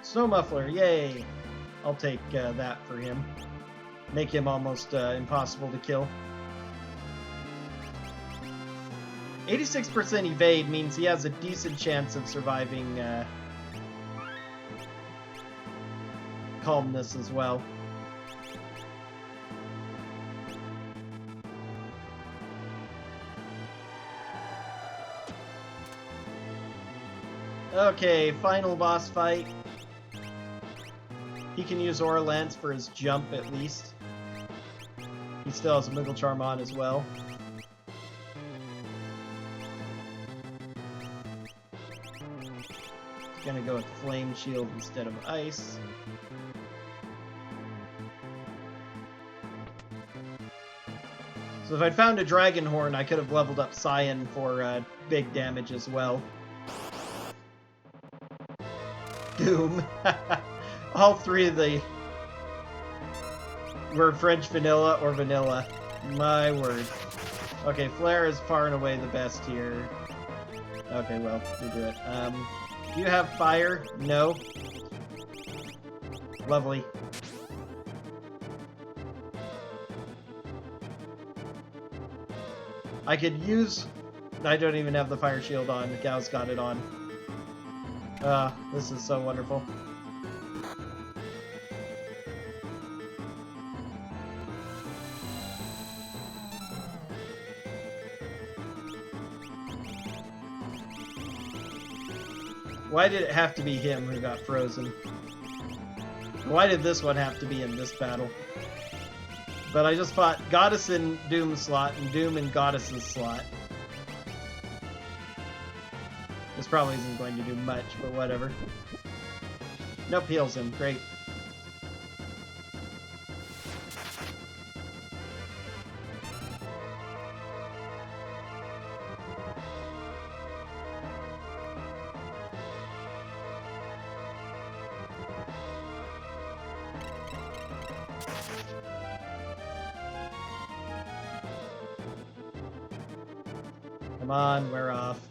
Snow Muffler, yay! I'll take that for him. Make him almost impossible to kill. 86% evade means he has a decent chance of surviving calmness as well. Okay, final boss fight. He can use Aura Lance for his jump at least. He still has a Muggle Charm on as well. He's gonna go with Flame Shield instead of Ice. So if I'd found a Dragon Horn, I could have leveled up Cyan for big damage as well. Doom. All three of the were French vanilla or vanilla. My word. Okay, Flare is far and away the best here. Okay, well, you do it. Do you have fire? No. Lovely. I could use... I don't even have the fire shield on. Gao's got it on. This is so wonderful. Why did it have to be him who got frozen? Why did this one have to be in this battle? But I just fought Goddess in Doom's slot and Doom in Goddess's slot. This probably isn't going to do much, but whatever. Nope, heals him. Great. Come on, we're off.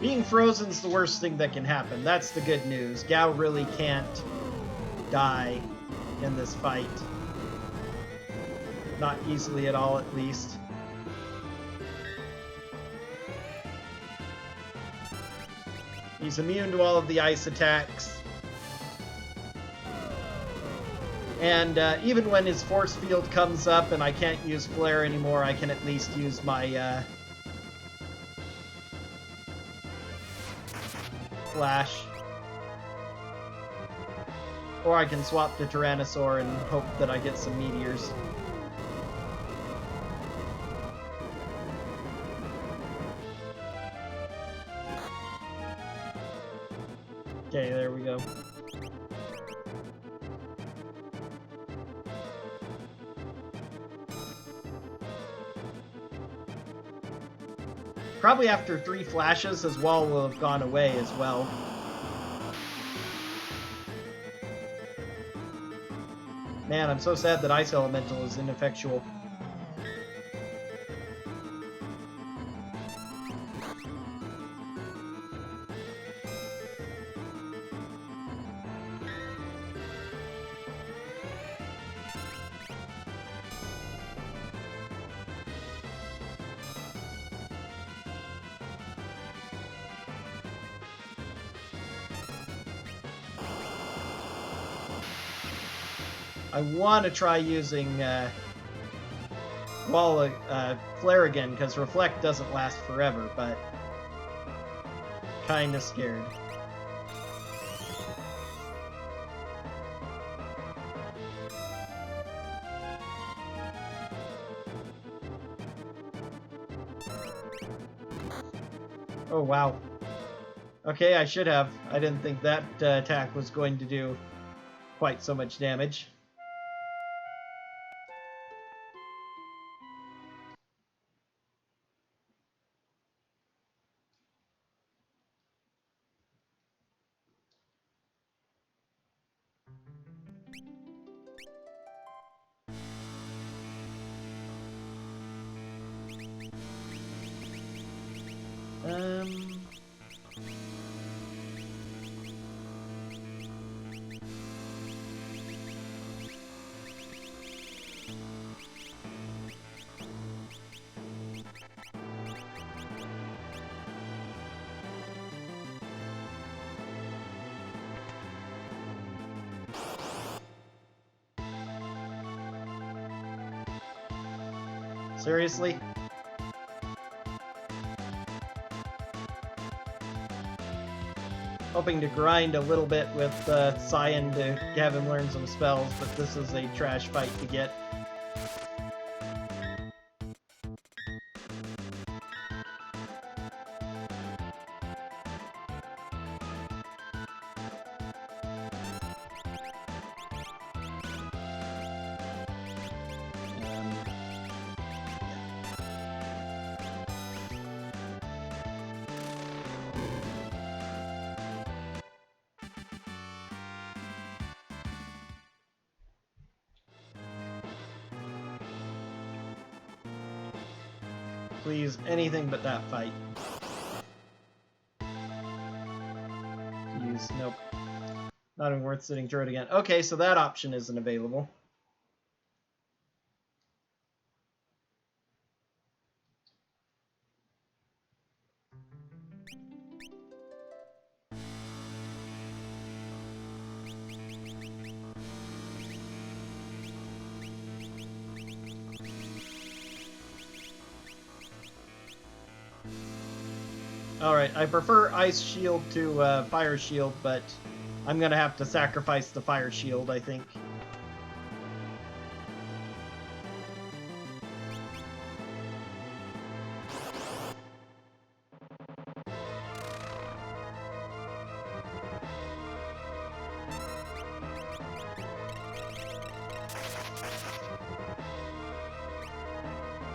Being frozen's the worst thing that can happen. That's the good news. Gao really can't die in this fight. Not easily at all, at least. He's immune to all of the ice attacks. And even when his force field comes up and I can't use Flare anymore, I can at least use my Flash. Or I can swap to Tyrannosaur and hope that I get some meteors. Okay, there we go. Probably after 3 flashes, his wall will have gone away as well. Man, I'm so sad that Ice Elemental is ineffectual. I want to try using Flare again, because Reflect doesn't last forever, but kinda scared. Oh, wow. Okay, I should have. I didn't think that attack was going to do quite so much damage. Seriously? Hoping to grind a little bit with Cyan to have him learn some spells, but this is a trash fight to get. Please, anything but that fight. Jeez, nope. Not even worth sitting through it again. Okay, so that option isn't available. Alright, I prefer Ice Shield to Fire Shield, but I'm gonna have to sacrifice the Fire Shield, I think.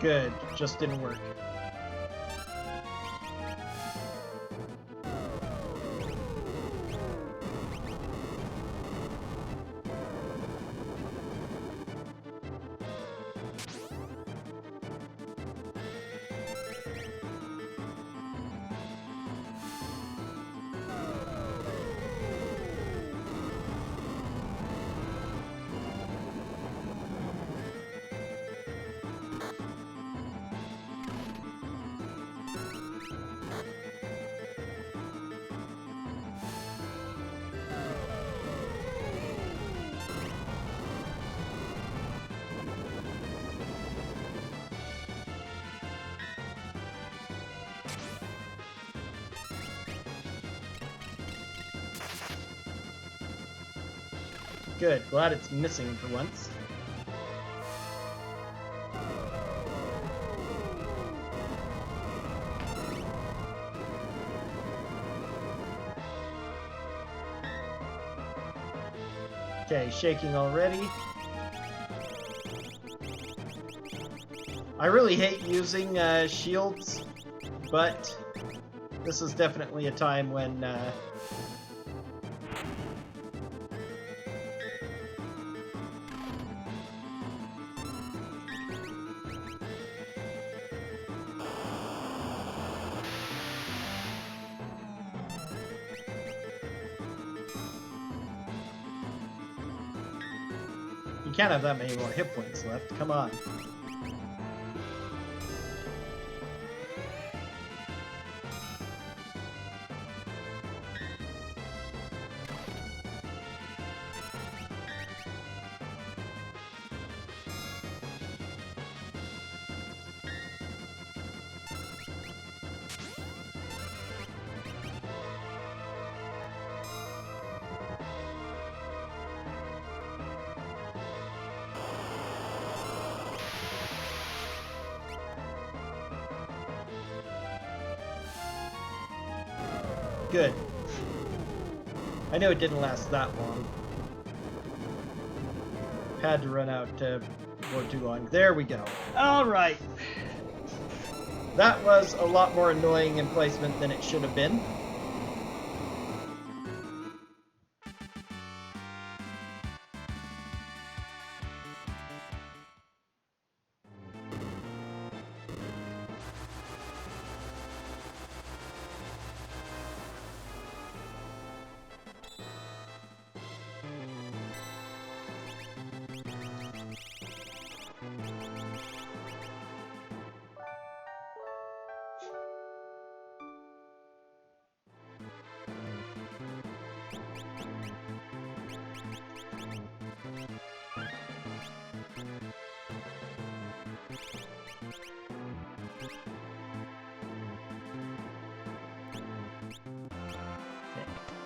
Good, just didn't work. Good, glad it's missing for once. Okay, shaking already. I really hate using shields, but this is definitely a time when you can't have that many more hit points left. Come on. Good. I know it didn't last that long. Had to run out for too long. There we go. Alright. That was a lot more annoying in placement than it should have been.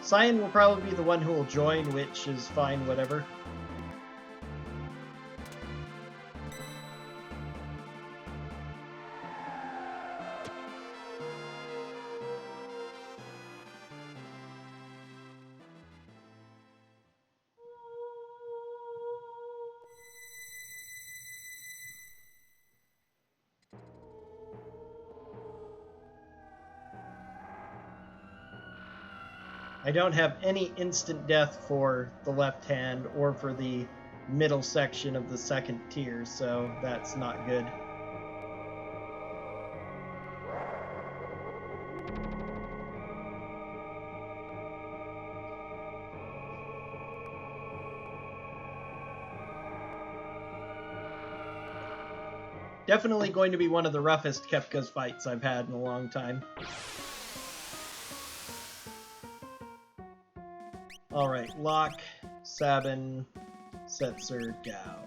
Cyan will probably be the one who will join, which is fine, whatever. I don't have any instant death for the left hand or for the middle section of the second tier, so that's not good. Definitely going to be one of the roughest Kefka's fights I've had in a long time. Alright, Locke, Sabin, Setzer, Gao.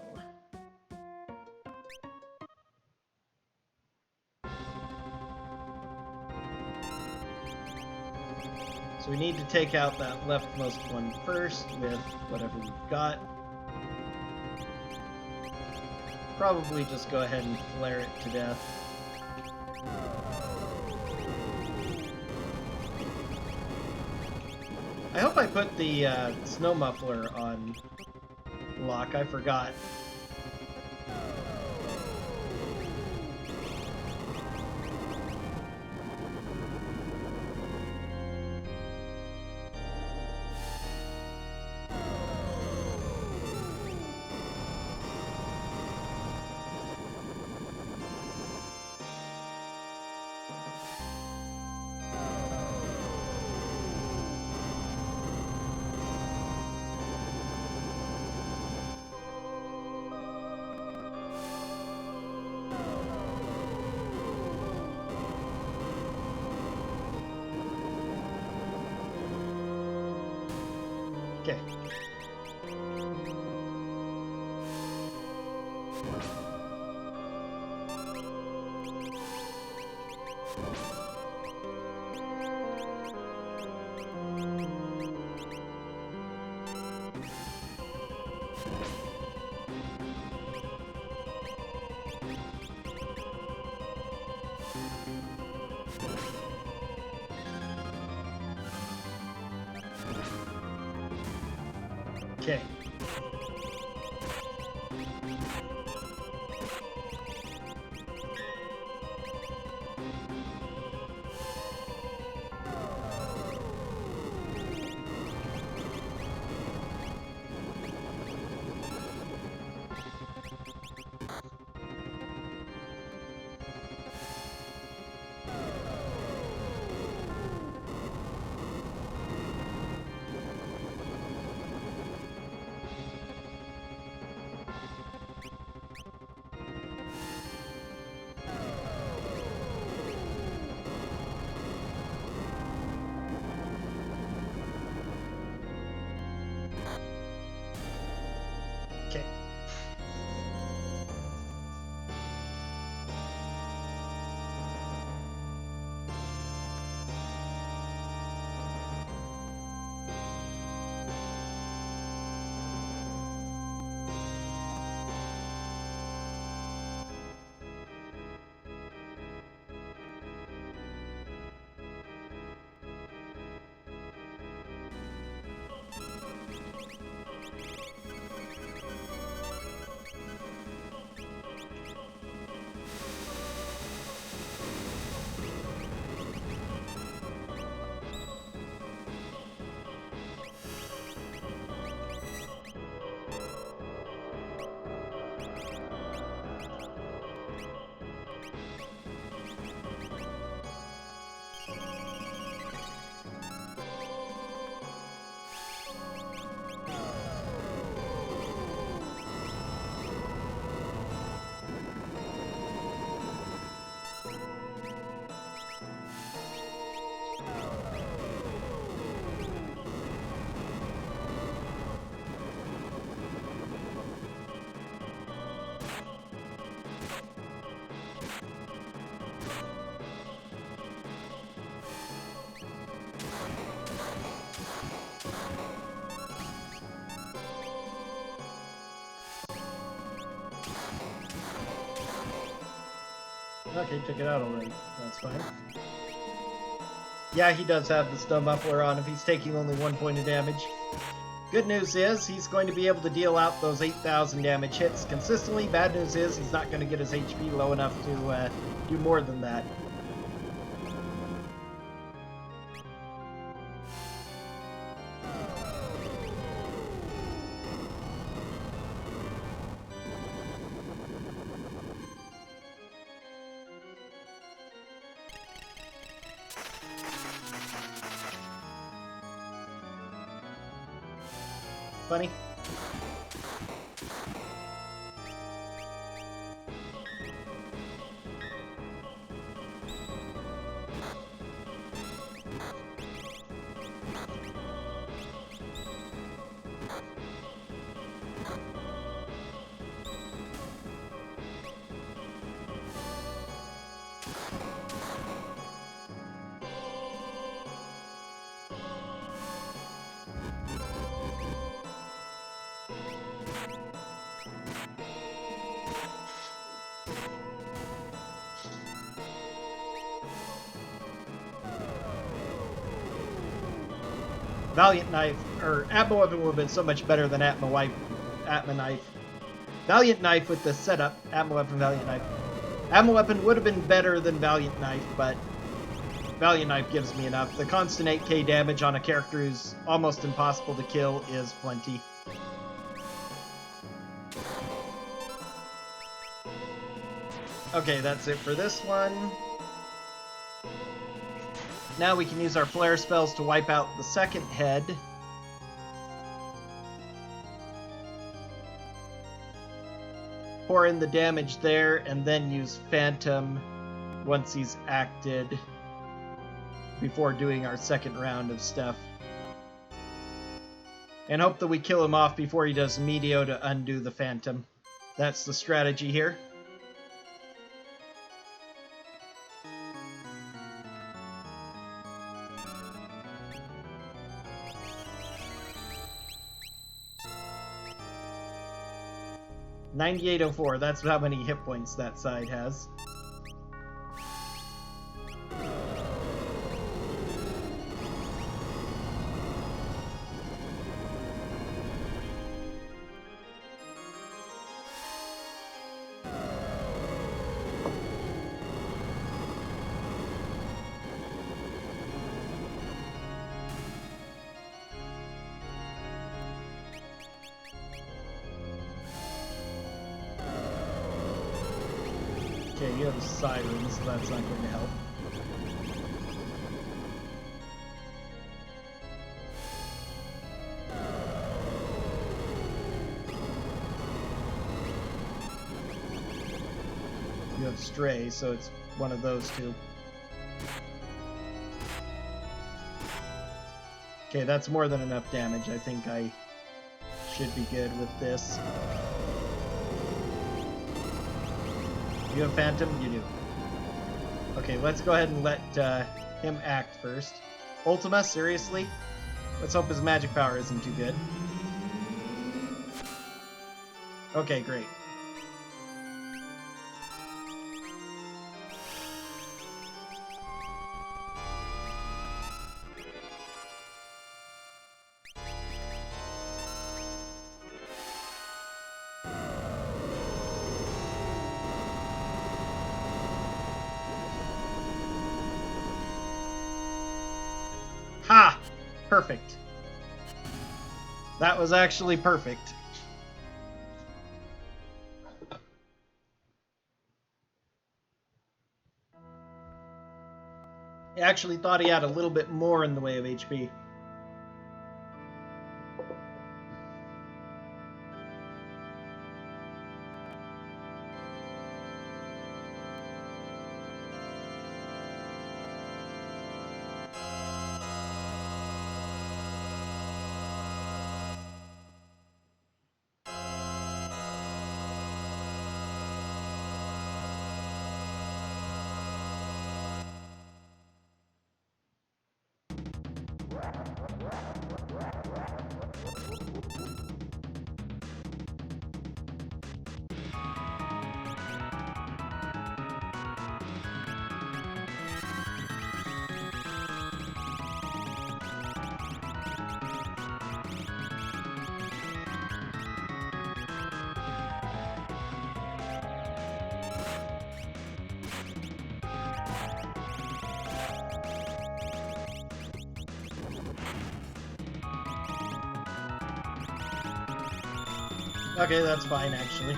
So we need to take out that leftmost one first with whatever we've got. Probably just go ahead and flare it to death. I hope I put the snow muffler on Locke. I forgot. Okay. Okay. Okay, took it out already. That's fine. Yeah, he does have the stun muffler on if he's taking only 1 point of damage. Good news is he's going to be able to deal out those 8,000 damage hits consistently. Bad news is he's not going to get his HP low enough to do more than that. Funny. Valiant Knife, or Atma Weapon would have been so much better than Atma Knife. Valiant Knife with the setup, Atma Weapon, Valiant Knife. Atma Weapon would have been better than Valiant Knife, but Valiant Knife gives me enough. The constant 8k damage on a character who's almost impossible to kill is plenty. Okay, that's it for this one. Now we can use our flare spells to wipe out the second head. Pour in the damage there, and then use Phantom once he's acted before doing our second round of stuff. And hope that we kill him off before he does Meteo to undo the Phantom. That's the strategy here. $98.04, that's how many hit points that side has. Okay, you have a siren, so that's not going to help. You have Stray, so it's one of those two. Okay, that's more than enough damage. I think I should be good with this. You have Phantom? You do. Okay, let's go ahead and let him act first. Ultima, seriously? Let's hope his magic power isn't too good. Okay, great. Ha! Perfect. That was actually perfect. I actually thought he had a little bit more in the way of HP. Okay, that's fine, actually.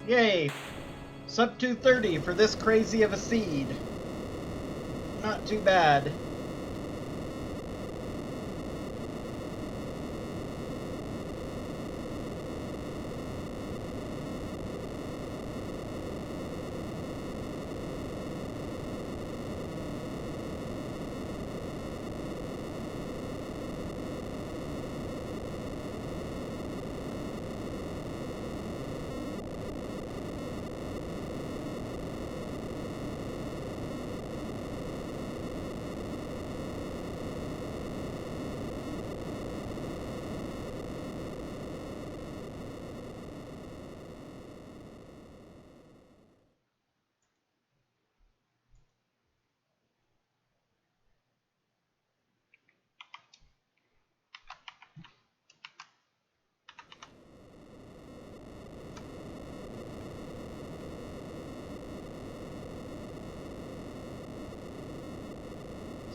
Yay! Sub 230 for this crazy of a seed. Not too bad.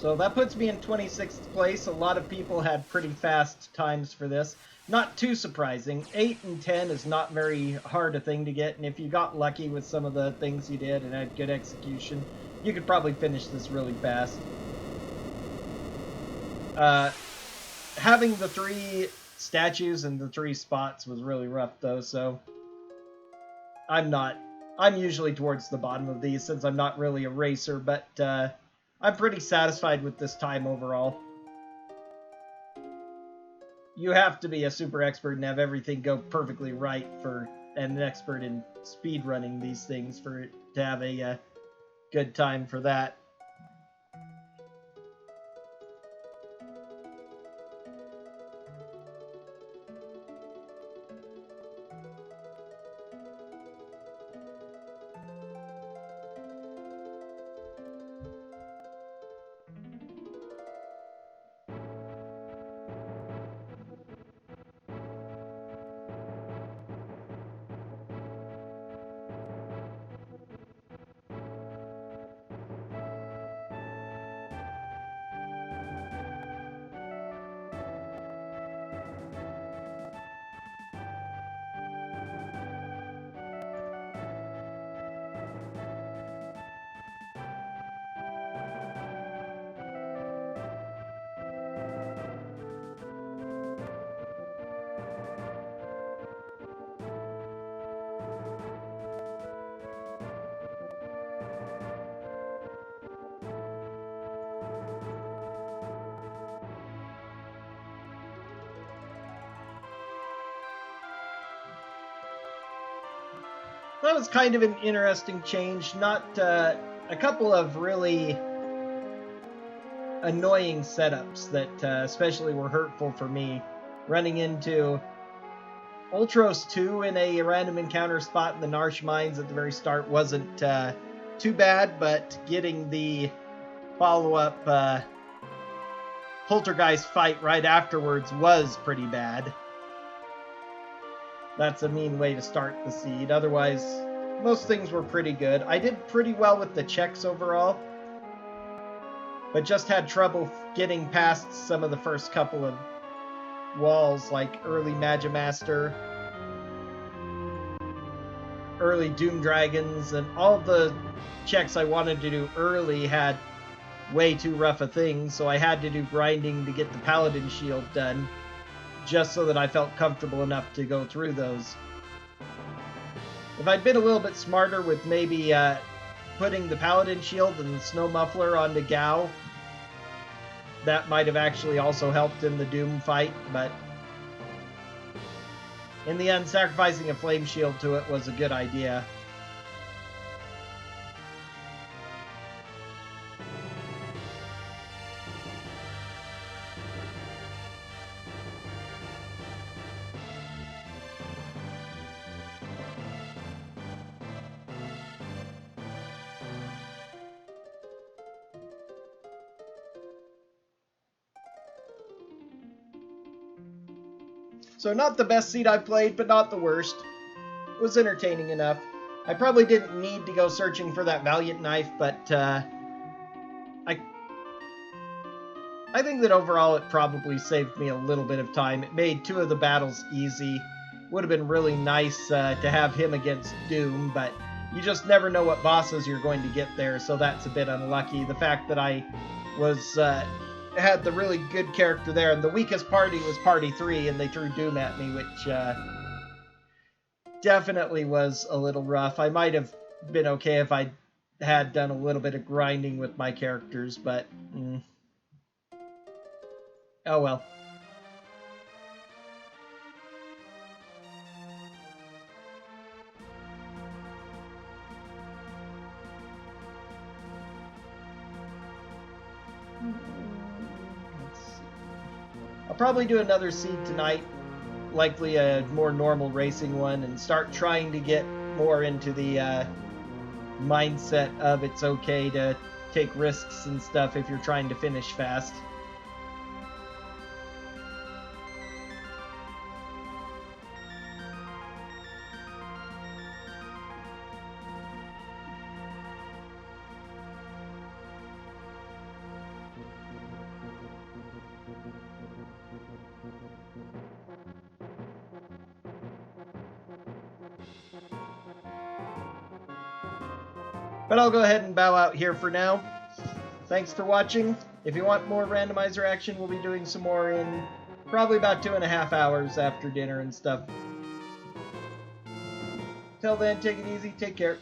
So that puts me in 26th place. A lot of people had pretty fast times for this. Not too surprising. 8 and 10 is not very hard a thing to get, and if you got lucky with some of the things you did and had good execution, you could probably finish this really fast. Having the 3 statues and the 3 spots was really rough, though, so I'm usually towards the bottom of these since I'm not really a racer, but I'm pretty satisfied with this time overall. You have to be a super expert and have everything go perfectly right for and an expert in speed running these things for it to have a good time for that. That was kind of an interesting change. Not a couple of really annoying setups that especially were hurtful for me. Running into Ultros 2 in a random encounter spot in the Narsh Mines at the very start wasn't too bad, but getting the follow-up Poltergeist fight right afterwards was pretty bad. That's a mean way to start the seed. Otherwise, most things were pretty good. I did pretty well with the checks overall, but just had trouble getting past some of the first couple of walls, like early Magimaster, early Doom Dragons, and all the checks I wanted to do early had way too rough a thing, so I had to do grinding to get the Paladin Shield done, just so that I felt comfortable enough to go through those. If I'd been a little bit smarter with maybe putting the Paladin Shield and the Snow Muffler onto Gao, that might have actually also helped in the Doom fight, but in the end, sacrificing a flame shield to it was a good idea. So not the best seed I've played, but not the worst. It was entertaining enough. I probably didn't need to go searching for that Valiant Knife, but I think that overall it probably saved me a little bit of time. It made 2 of the battles easy. Would have been really nice to have him against Doom, but you just never know what bosses you're going to get there, so that's a bit unlucky. The fact that I was had the really good character there, and the weakest party was Party 3, and they threw Doom at me, which definitely was a little rough. I might have been okay if I had done a little bit of grinding with my characters, but oh well. I'll probably do another seed tonight, likely a more normal racing one, and start trying to get more into the mindset of it's okay to take risks and stuff if you're trying to finish fast. But I'll go ahead and bow out here for now. Thanks for watching. If you want more randomizer action, we'll be doing some more in probably about 2.5 hours after dinner and stuff. Till then, take it easy, take care.